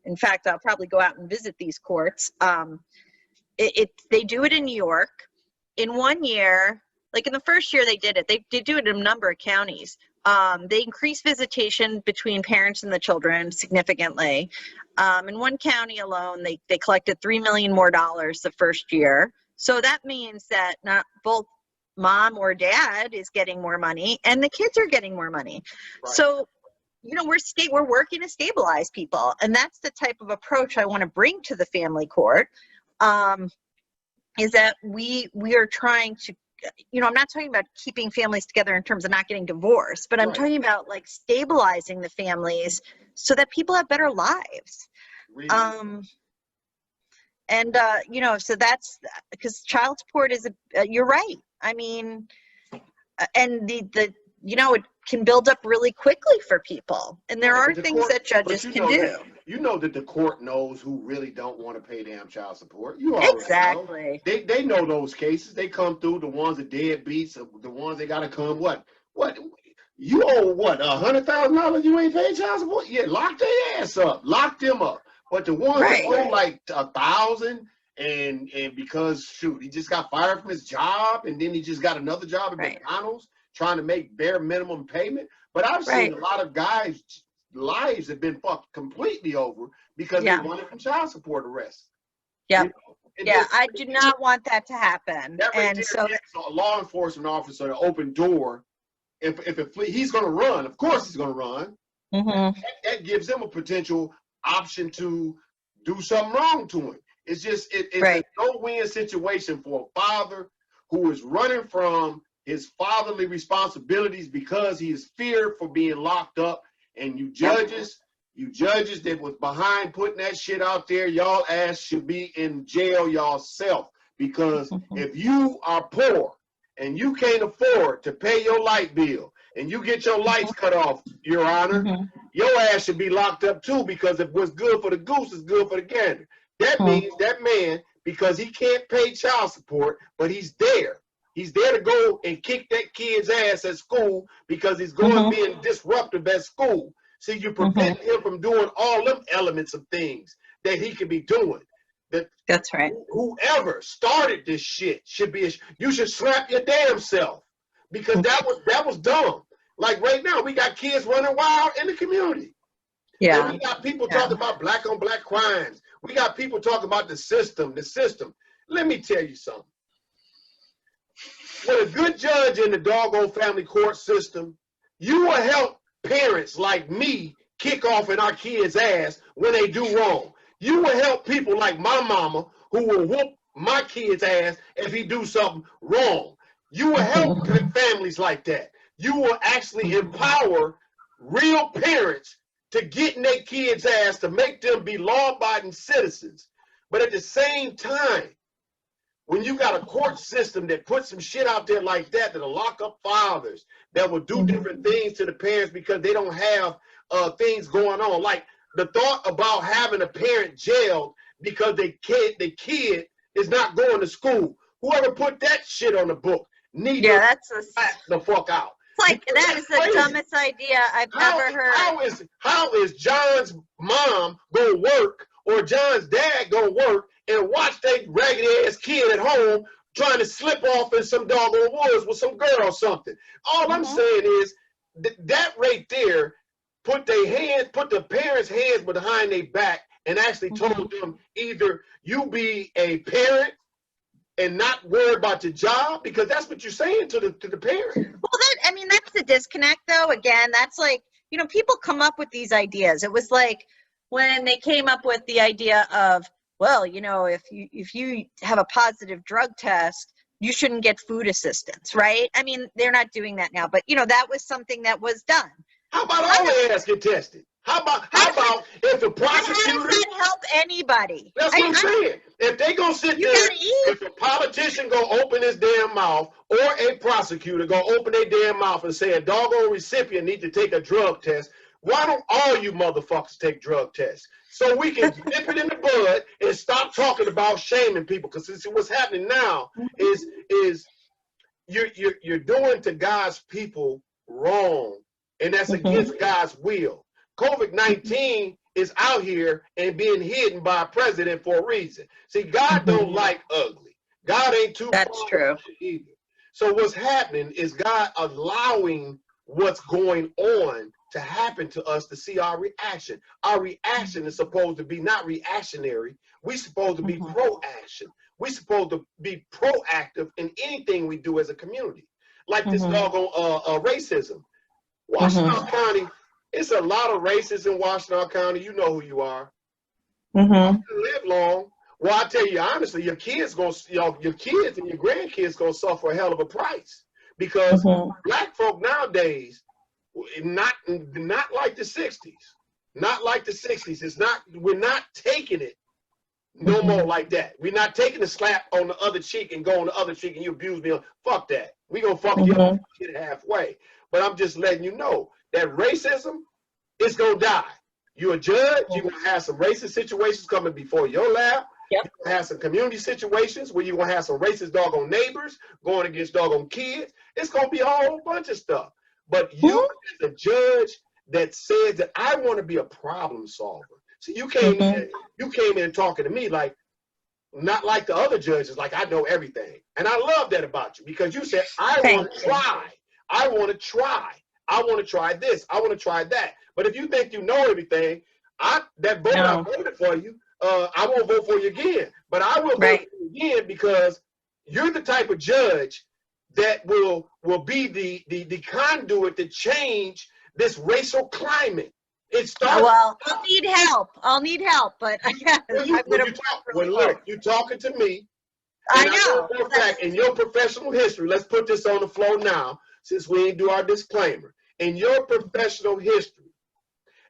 in fact, I'll probably go out and visit these courts. They do it in New York. In 1 year, like in the first year they did it, they do it in a number of counties. They increase visitation between parents and the children significantly. In one county alone, they collected $3 million more the first year. So that means that not both mom or dad is getting more money and the kids are getting more money. Right. So, we're working to stabilize people. And that's the type of approach I want to bring to the family court, is that we are trying to, I'm not talking about keeping families together in terms of not getting divorced, but I'm talking about like stabilizing the families so that people have better lives. Really? So that's because child support is you're right. I mean, and it can build up really quickly for people. And there are things that judges can do. You know that the court knows who really don't want to pay damn child support. You already exactly know. They know those cases. They come through, the ones that deadbeats, the ones they gotta come. What? You owe what? $100,000 you ain't paid child support? Yeah, lock their ass up. Lock them up. But the ones that owe like $1,000 and because shoot, he just got fired from his job and then he just got another job at McDonald's trying to make bare minimum payment. But I've seen a lot of guys' lives have been fucked completely over because they wanted from child support arrests. Yeah. I do not want that to happen. And so a law enforcement officer an open door. If he's going to run, of course he's going to run. Mm-hmm. That gives him a potential option to do something wrong to him. It's just it's a no-win situation for a father who is running from his fatherly responsibilities because he is feared for being locked up. And you judges that was behind putting that shit out there, y'all ass should be in jail yourself. Because if you are poor and you can't afford to pay your light bill and you get your lights cut off, Your Honor, your ass should be locked up too, because if what's good for the goose is good for the gander. That means that man, because he can't pay child support, but he's there. He's there to go and kick that kid's ass at school because he's going being disruptive at school. See, you prevent him from doing all them elements of things that he could be doing. That's right. Whoever started this shit should be, you should slap your damn self because that was dumb. Like right now, we got kids running wild in the community. Yeah. And we got people talking about black on black crimes. We got people talking about the system. Let me tell you something. With a good judge in the doggone family court system, you will help parents like me kick off in our kids' ass when they do wrong. You will help people like my mama who will whoop my kid's ass if he do something wrong. You will help families like that. You will actually empower real parents to get in their kids' ass to make them be law-abiding citizens. But at the same time, when you got a court system that puts some shit out there like that'll lock up fathers, that will do different things to the parents because they don't have things going on. Like the thought about having a parent jailed because the kid is not going to school. Whoever put that shit on the book needs to back the fuck out. It's like that is the dumbest idea I've ever heard. How is John's mom go work or John's dad go work and watch that raggedy ass kid at home trying to slip off in some doggone woods with some girl or something? All I'm saying is that right there put the parents' hands behind their back and actually told them either you be a parent and not worry about your job, because that's what you're saying to the parent. Well, that's the disconnect though. Again, that's like, people come up with these ideas. It was like when they came up with the idea of, well, if you have a positive drug test, you shouldn't get food assistance, right? They're not doing that now, but that was something that was done. How about all their ass get tested? How about if the prosecutor? How does that help anybody? That's what I'm saying. If they gonna sit there, if a politician gonna open his damn mouth or a prosecutor gonna open their damn mouth and say a doggone recipient need to take a drug test, why don't all you motherfuckers take drug tests? So we can nip it in the bud and stop talking about shaming people. Because what's happening now is you're doing to God's people wrong, and that's against God's will. COVID-19 is out here and being hidden by a president for a reason. See, God don't like ugly. God ain't too That's true. either. So what's happening is God allowing what's going on to happen to us to see our reaction. Our reaction is supposed to be not reactionary. We're supposed to be pro-action. We're supposed to be proactive in anything we do as a community. Like this doggone racism. Washtenaw County, it's a lot of racists in Washtenaw County. You know who you are. You live long. Well, I tell you honestly, your kids and your grandkids gonna suffer a hell of a price, because black folk nowadays, not like the 60s, not like the 60s. It's not. We're not taking it no more like that. We're not taking the slap on the other cheek and go on the other cheek and you abuse me. Fuck that. We gonna fuck you up halfway. But I'm just letting you know that racism is gonna die. You're a judge. You're gonna have some racist situations coming before your lab. You're gonna have some community situations where you're gonna have some racist doggone neighbors going against doggone kids. It's gonna be a whole bunch of stuff. But you, as a judge that says that I want to be a problem solver. So you came in talking to me like, not like the other judges, like I know everything. And I love that about you, because you said, I want to try. I want to try. I want to try this. I want to try that. But if you think you know everything, I voted for you. I won't vote for you again. But I will vote for you again, because you're the type of judge that will be the conduit to change this racial climate. It starts. Well, I'll need help, but look, you're talking to me. I know. For a fact, in your professional history, let's put this on the floor now, since we didn't do our disclaimer. In your professional history,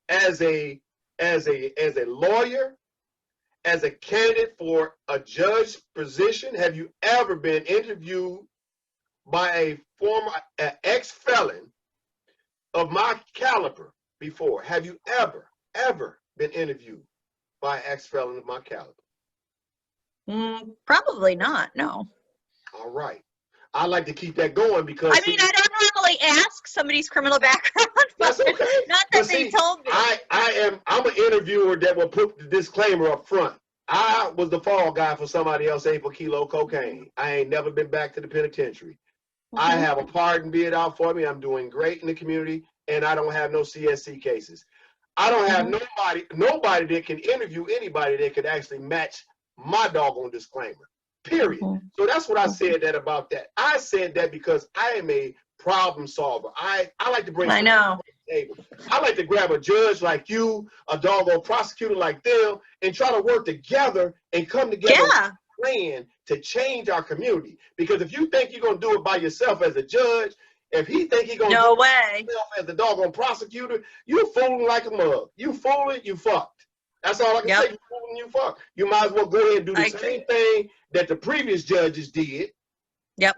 as a lawyer, as a candidate for a judge position, have you ever been interviewed by a former ex-felon of my caliber before? Have you ever been interviewed by an ex-felon of my caliber? Probably not, no. All right. I like to keep that going, because I mean, I don't normally ask somebody's criminal background. That's okay. Not that they told me. I'm an interviewer that will put the disclaimer up front. I was the fall guy for somebody else 8 kilo cocaine. I ain't never been back to the penitentiary. I have a pardon bid out for me. I'm doing great in the community, and I don't have no CSC cases. I don't have nobody that can interview anybody that could actually match my doggone disclaimer, period. So that's what I said that about that. I said that because I am a problem solver. I like to bring. I know. Table. I like to grab a judge like you, a doggone prosecutor like them, and try to work together and come together with a plan to change our community. Because if you think you're gonna do it by yourself as a judge, if he think he's gonna do it himself as the doggone prosecutor, you fooling like a mug. You fooling, you fucked. That's all I can say. You fooling, you fucked. You might as well go ahead and do the same thing that the previous judges did. Yep.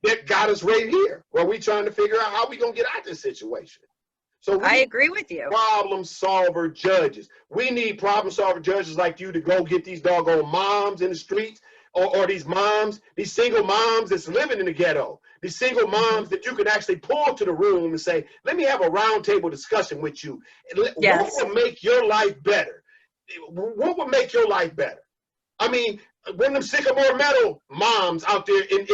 That got us right here, where we trying to figure out how we gonna get out of this situation. So I agree with you. Problem solver judges. We need problem solver judges like you to go get these doggone moms in the streets, or these moms, these single moms that's living in the ghetto. These single moms that you can actually pull to the room and say, let me have a roundtable discussion with you. What would make your life better? What would make your life better? I mean, one of them Sycamore Meadow moms out there in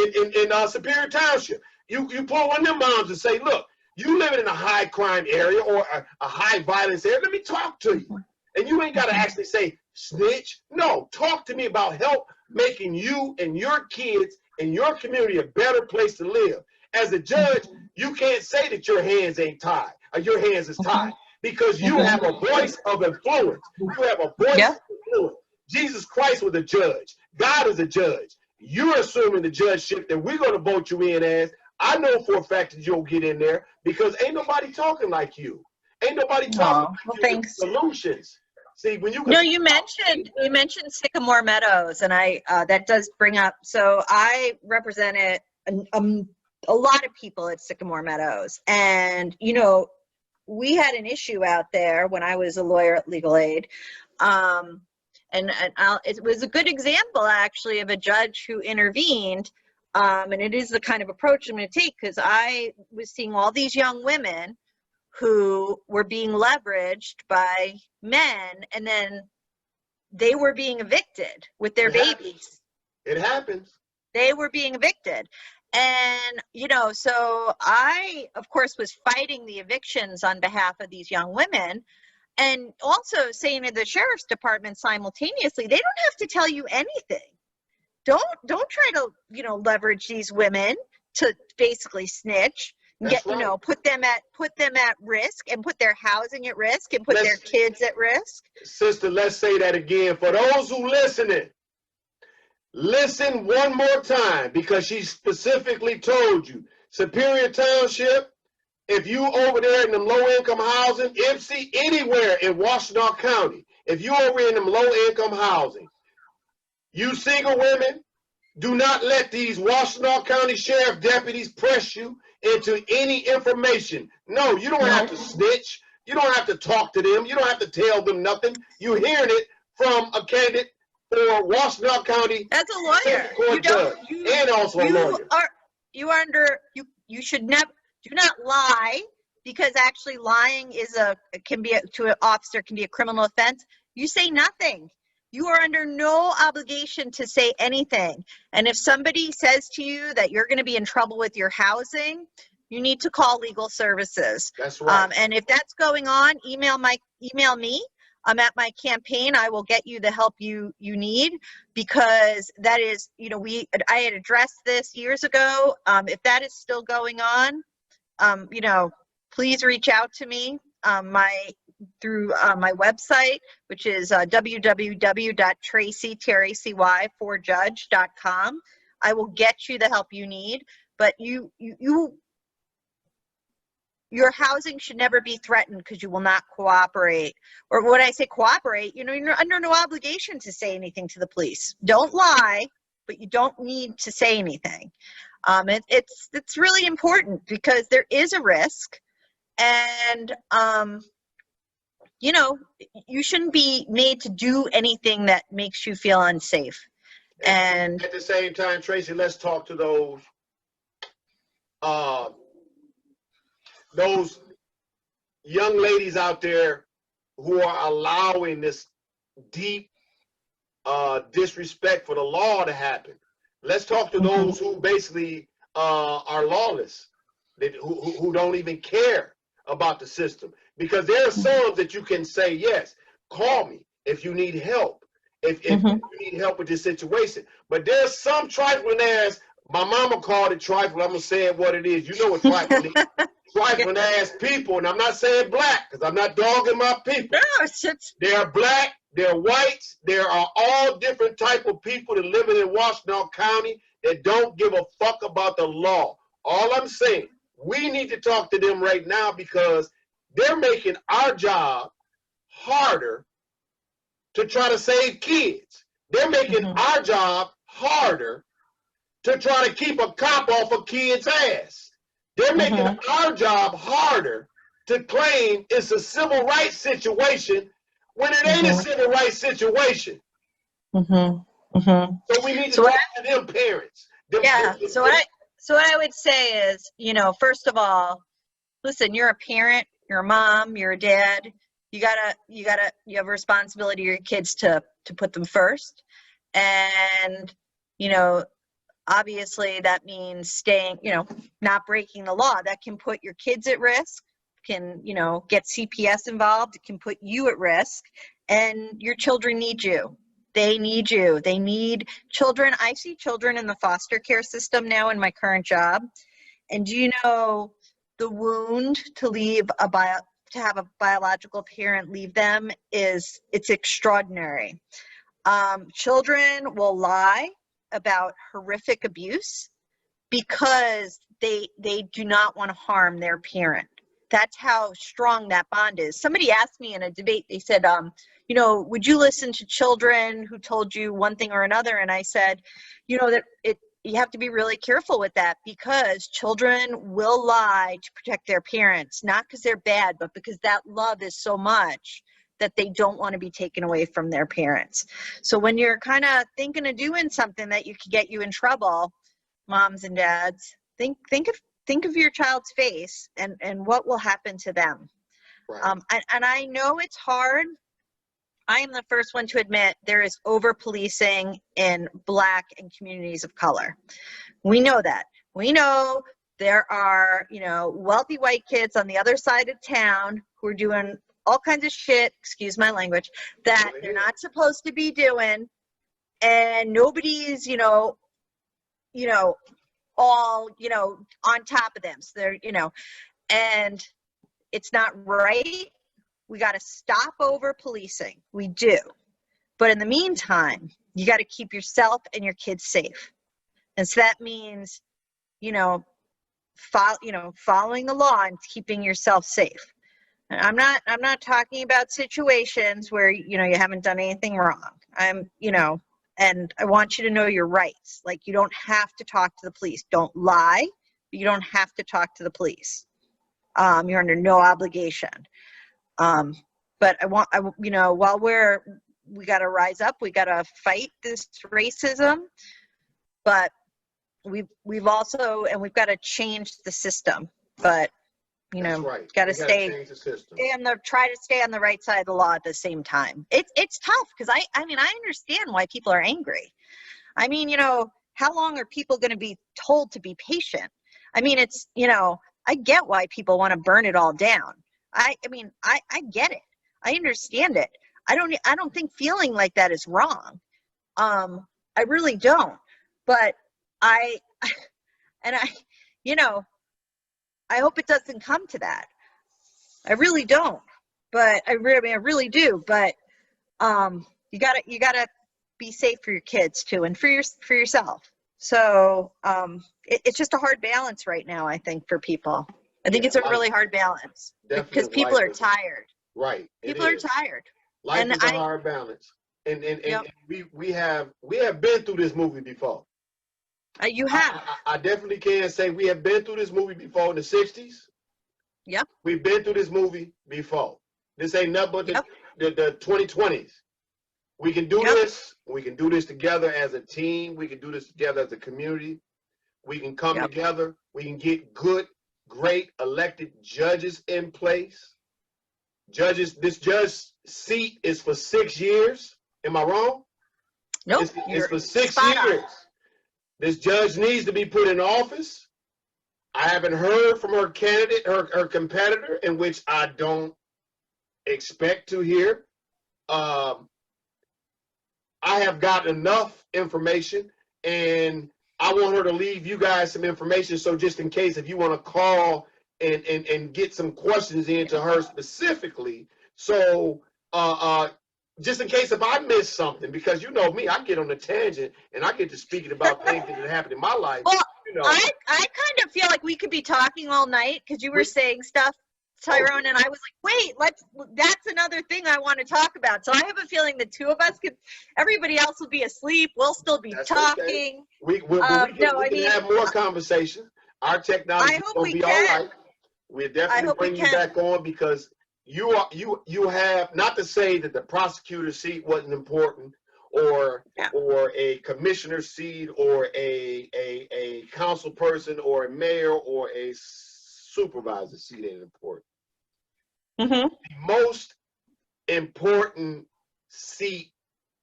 Superior Township, you pull one of them moms and say, look, you living in a high crime area or a high violence area, let me talk to you. And you ain't got to actually say, snitch. No, talk to me about help making you and your kids and your community a better place to live. As a judge, you can't say that your hands ain't tied or your hands is tied, because you have a voice of influence. You have a voice of influence. Jesus Christ was a judge. God is a judge. You're assuming the judgeship that we're going to vote you in as. I know for a fact that you'll get in there, because ain't nobody talking like you. Ain't nobody talking like you with solutions. See, when you you mentioned Sycamore Meadows, and that does bring up. So I represented a lot of people at Sycamore Meadows, and we had an issue out there when I was a lawyer at Legal Aid. It was a good example, actually, of a judge who intervened. And it is the kind of approach I'm going to take, because I was seeing all these young women who were being leveraged by men, and then they were being evicted with their babies. It happens. They were being evicted. And, so I, of course, was fighting the evictions on behalf of these young women, and also saying to the sheriff's department simultaneously, they don't have to tell you anything. Don't try to, leverage these women to basically snitch. That's right. Put them at risk, and put their housing at risk, and put their kids at risk. Sister, let's say that again. For those who listening, listen one more time, because she specifically told you, Superior Township, if you over there in them low-income housing, MC, anywhere in Washtenaw County, if you over in them low-income housing, you single women, do not let these Washtenaw County Sheriff deputies press you into any information. No, you don't have to snitch. You don't have to talk to them. You don't have to tell them nothing. You're hearing it from a candidate for Washtenaw County. As a lawyer, and also a lawyer. You should never, do not lie, because actually lying to an officer can be a criminal offense. You say nothing. You are under no obligation to say anything. And if somebody says to you that you're going to be in trouble with your housing, you need to call legal services. That's right. And if that's going on, email me. I'm at my campaign. I will get you the help you need, because that is, I had addressed this years ago. If that is still going on, please reach out to me. Through my website, which is www.tracy.com. I will get you the help you need, but your housing should never be threatened because you will not cooperate. Or when I say cooperate, you're under no obligation to say anything to the police. Don't lie, but you don't need to say anything. It's really important, because there is a risk, and you shouldn't be made to do anything that makes you feel unsafe. And at the same time, Tracy, let's talk to those young ladies out there who are allowing this deep disrespect for the law to happen. Let's talk to those who basically are lawless, who don't even care about the system. Because there are some that you can say, yes, call me if you need help, if you need help with this situation. But there's some trifling ass, my mama called it trifling, I'm going to say it what it is. You know what trifling is. Trifling ass people, and I'm not saying black, because I'm not dogging my people. No, they're black, they're whites, there are all different type of people that live in Washtenaw County that don't give a fuck about the law. All I'm saying, we need to talk to them right now, because they're making our job harder to try to save kids. They're making our job harder to try to keep a cop off a kid's ass. They're making our job harder to claim it's a civil rights situation when it ain't a civil rights situation. So we need to talk to them parents. So what I would say is, first of all, listen, you're a parent, you're a mom, you're a dad. You have a responsibility to your kids to put them first. And, obviously that means staying, not breaking the law. That can put your kids at risk, can, get CPS involved. It can put you at risk, and your children need you. They need you. They need children. I see children in the foster care system now in my current job. And do you know the wound to have a biological parent leave them it's extraordinary. Children will lie about horrific abuse because they do not want to harm their parent. That's how strong that bond is. Somebody asked me in a debate, they said, would you listen to children who told you one thing or another? And I said, that you have to be really careful with that, because children will lie to protect their parents, not because they're bad, but because that love is so much that they don't want to be taken away from their parents. So when you're kind of thinking of doing something that could get you in trouble, moms and dads, think think of your child's face and what will happen to them. Right. And I know it's hard. I am the first one to admit there is over-policing in Black and communities of color. We know that. We know there are, you know, wealthy white kids on the other side of town who are doing all kinds of shit, excuse my language, that they're not supposed to be doing, and nobody's, you know, all, you know, on top of them. So they're, you know, and it's not right. We got to stop over policing. We do. But in the meantime, you got to keep yourself and your kids safe. And so that means, you know, following the law and keeping yourself safe. And I'm not talking about situations where, you know, you haven't done anything wrong. You know, and I want you to know your rights. Like, you don't have to talk to the police. Don't lie. But you don't have to talk to the police. You're under no obligation. But you know, while we got to rise up, we got to fight this racism, but we've also, and we've got to change the system, but you know, right. got to try to stay on the right side of the law at the same time. It's tough because I mean, I understand why people are angry. I mean, you know, how long are people going to be told to be patient? I mean, it's, you know, I get why people want to burn it all down. I mean, I get it. I understand it. I don't think feeling like that is wrong. I really don't. But you know, I hope it doesn't come to that. I really don't. But I really do. But you gotta be safe for your kids too, and for yourself. So it's just a hard balance right now, I think, for people. I think it's a really hard balance because people are tired. Right. People are tired. Life is a hard balance. And we have been through this movie before. You have. I definitely can say we have been through this movie before in the 60s. Yep. We've been through this movie before. This ain't nothing but the 2020s. We can do this. We can do this together as a team. We can do this together as a community. We can come together. We can get good, great elected judges in place. This judge seat is for 6 years. Am I wrong? Nope. It's for 6 years. This judge needs to be put in office. I haven't heard from her candidate, her competitor, in which I don't expect to hear. I have got enough information, and I want her to leave you guys some information. So just in case, if you want to call and get some questions into her specifically. So just in case if I miss something, because you know me, I get on a tangent and I get to speaking about things that have happened in my life. Well, you know. I kind of feel like we could be talking all night because you were saying stuff, Tyrone, and I was like, wait, that's another thing I want to talk about. So I have a feeling the two of us everybody else will be asleep. We'll still be talking. Okay. We can have more conversation. Our technology is going to be all right. We'll definitely bring you back on because you have, not to say that the prosecutor seat wasn't important or a commissioner seat or a council person or a mayor or a supervisor seat ain't important. Mm-hmm. The most important seat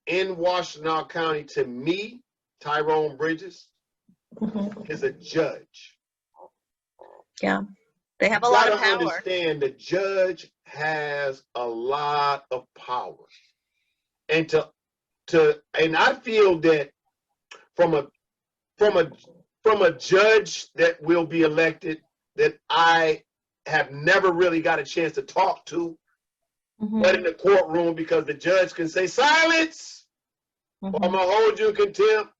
in Washtenaw County to me, Tyrone Bridges, is a judge. Yeah. They have a lot of power. You gotta understand the judge has a lot of power. And and I feel that from a judge that will be elected that I have never really got a chance to talk to, but in the courtroom, because the judge can say silence, or I'm gonna hold you in contempt.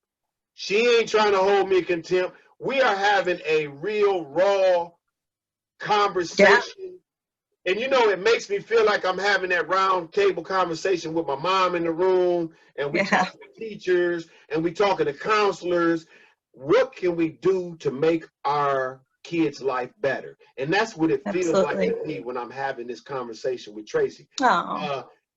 She ain't trying to hold me in contempt. We are having a real raw conversation. And you know, it makes me feel like I'm having that round table conversation with my mom in the room, and we talking to teachers, and we talking to counselors. What can we do to make our kids' life better? And that's what it feels like to me when I'm having this conversation with Tracy.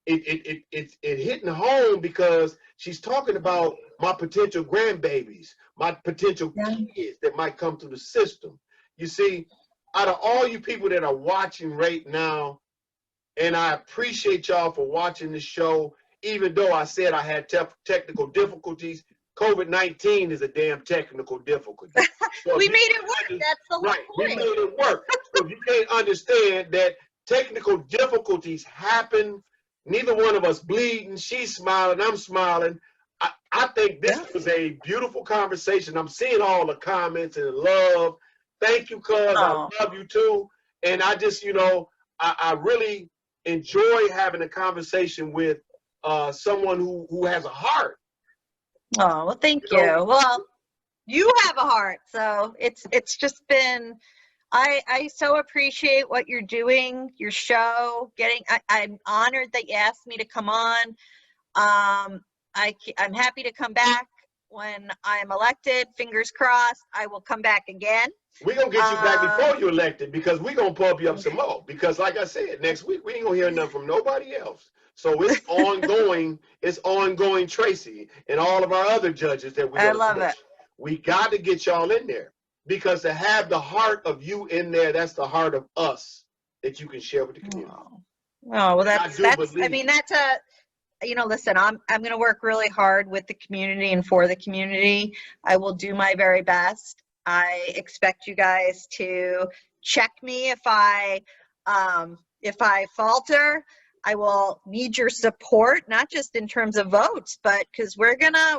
It's hitting home because she's talking about my potential grandbabies, my potential kids that might come through the system. You see, out of all you people that are watching right now, and I appreciate y'all for watching the show, even though I said I had technical difficulties, COVID-19 is a damn technical difficulty. So we made it work. That's the whole right, point. we made it work. So if you can't understand that technical difficulties happen, neither one of us bleeding, she's smiling, I'm smiling. I think this was a beautiful conversation. I'm seeing all the comments and love. Thank you, cuz. I love you too. And I just, you know, I really enjoy having a conversation with someone who has a heart. Oh, well, thank you. Well, you have a heart, so it's just been. I so appreciate what you're doing, your show. I'm honored that you asked me to come on. I'm happy to come back when I'm elected. Fingers crossed, I will come back again. We're going to get you back before you're elected, because we're going to pump you up some more. Because like I said, next week we ain't going to hear nothing from nobody else. So it's ongoing. It's ongoing, Tracy, and all of our other judges that we love it. We got to get y'all in there, because to have the heart of you in there, that's the heart of us that you can share with the community. Oh, well, that's I mean, that's a, you know, listen, I'm going to work really hard with the community and for the community. I will do my very best. I expect you guys to check me if I falter. I will need your support, not just in terms of votes, but because we're gonna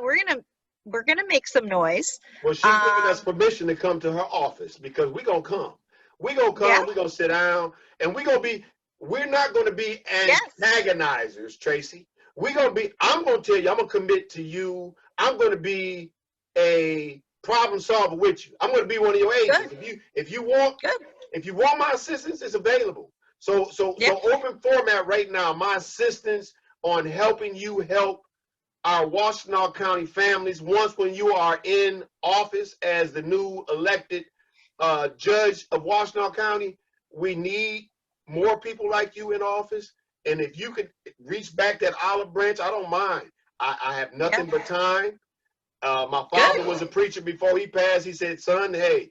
make some noise. Well, she's giving us permission to come to her office, because we're gonna come. We're gonna come. Yeah. We're gonna sit down, and we're not gonna be antagonizers, Tracy. I'm gonna tell you, I'm gonna commit to you. I'm gonna be a problem solver with you. I'm gonna be one of your agents. If you want my assistance, it's available. So open format right now. My assistance on helping you help our Washtenaw County families. Once when you are in office as the new elected judge of Washtenaw County, we need more people like you in office. And if you could reach back that olive branch, I don't mind. I have nothing but time. My father was a preacher before he passed. He said, son, hey,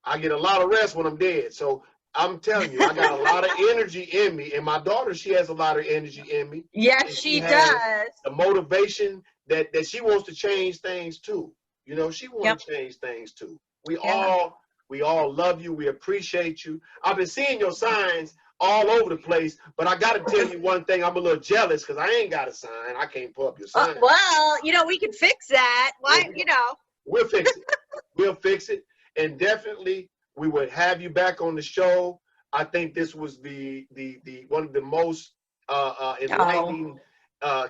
I get a lot of rest when I'm dead. So I'm telling you, I got a lot of energy in me. And my daughter, she has a lot of energy in me. Yes, she does. The motivation that she wants to change things too. You know, she wants to change things too. We all love you. We appreciate you. I've been seeing your signs all over the place, but I got to tell you one thing. I'm a little jealous because I ain't got a sign. I can't pull up your sign. Well, you know, we can fix that. Why, you know. We'll fix it. We'll fix it. And definitely we would have you back on the show. I think this was the one of the most enlightening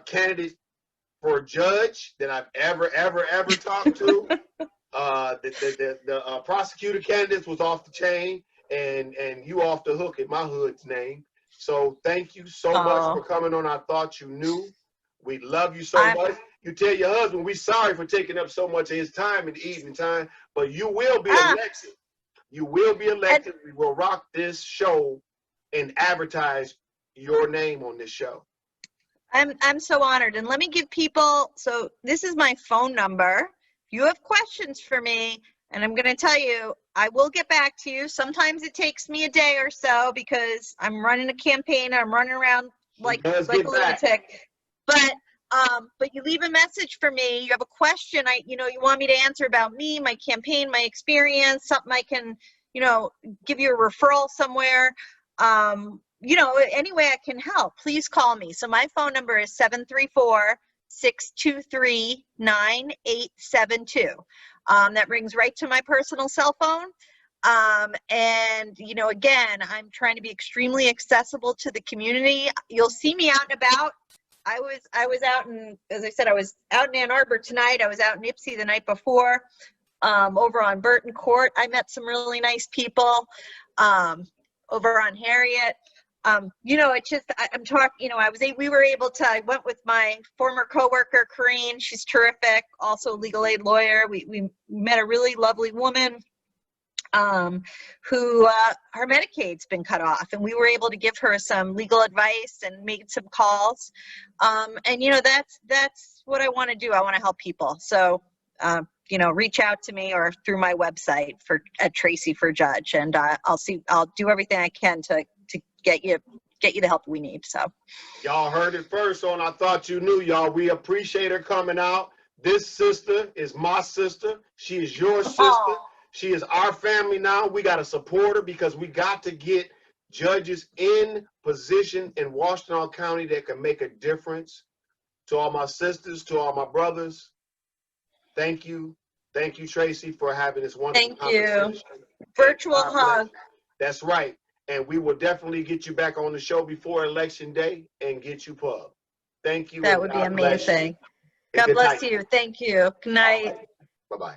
candidates for a judge that I've ever talked to. The prosecutor candidates was off the chain, and you off the hook in my hood's name. So thank you so much for coming on. I thought you knew. We love you so much. You tell your husband we're sorry for taking up so much of his time in the evening time, but you will be elected. You will be elected. We will rock this show and advertise your name on this show. I'm so honored. And let me give people, so this is my phone number. If you have questions for me, and I'm going to tell you, I will get back to you. Sometimes it takes me a day or so because I'm running a campaign. I'm running around like a lunatic. But you leave a message for me. You have a question. You want me to answer about me, my campaign, my experience, something I can, give you a referral somewhere. Any way I can help, please call me. So my phone number is 734-623-9872. That rings right to my personal cell phone. And again, I'm trying to be extremely accessible to the community. You'll see me out and about. I was out in, as I said, I was out in Ann Arbor tonight. I was out in Ypsi the night before, over on Burton Court. I met some really nice people, over on Harriet. It's just, I'm talking, we were able to, I went with my former coworker, Corrine. She's terrific. Also a legal aid lawyer. We met a really lovely woman, who her Medicaid's been cut off, and we were able to give her some legal advice and made some calls. And that's what I want to do. I want to help people. So reach out to me or through my website at Tracy for Judge, and I'll do everything I can to get you the help we need. So y'all heard it first on I Thought You Knew, y'all. We appreciate her coming out. This sister is my sister. She is your sister. She is our family now. We got to support her because we got to get judges in position in Washtenaw County that can make a difference. To all my sisters, to all my brothers, thank you. Thank you, Tracy, for having this wonderful conversation. Thank you. Virtual hug. That's right. And we will definitely get you back on the show before Election Day and get you pub. Thank you. That would be amazing. God bless you. Thank you. Good night. Bye-bye.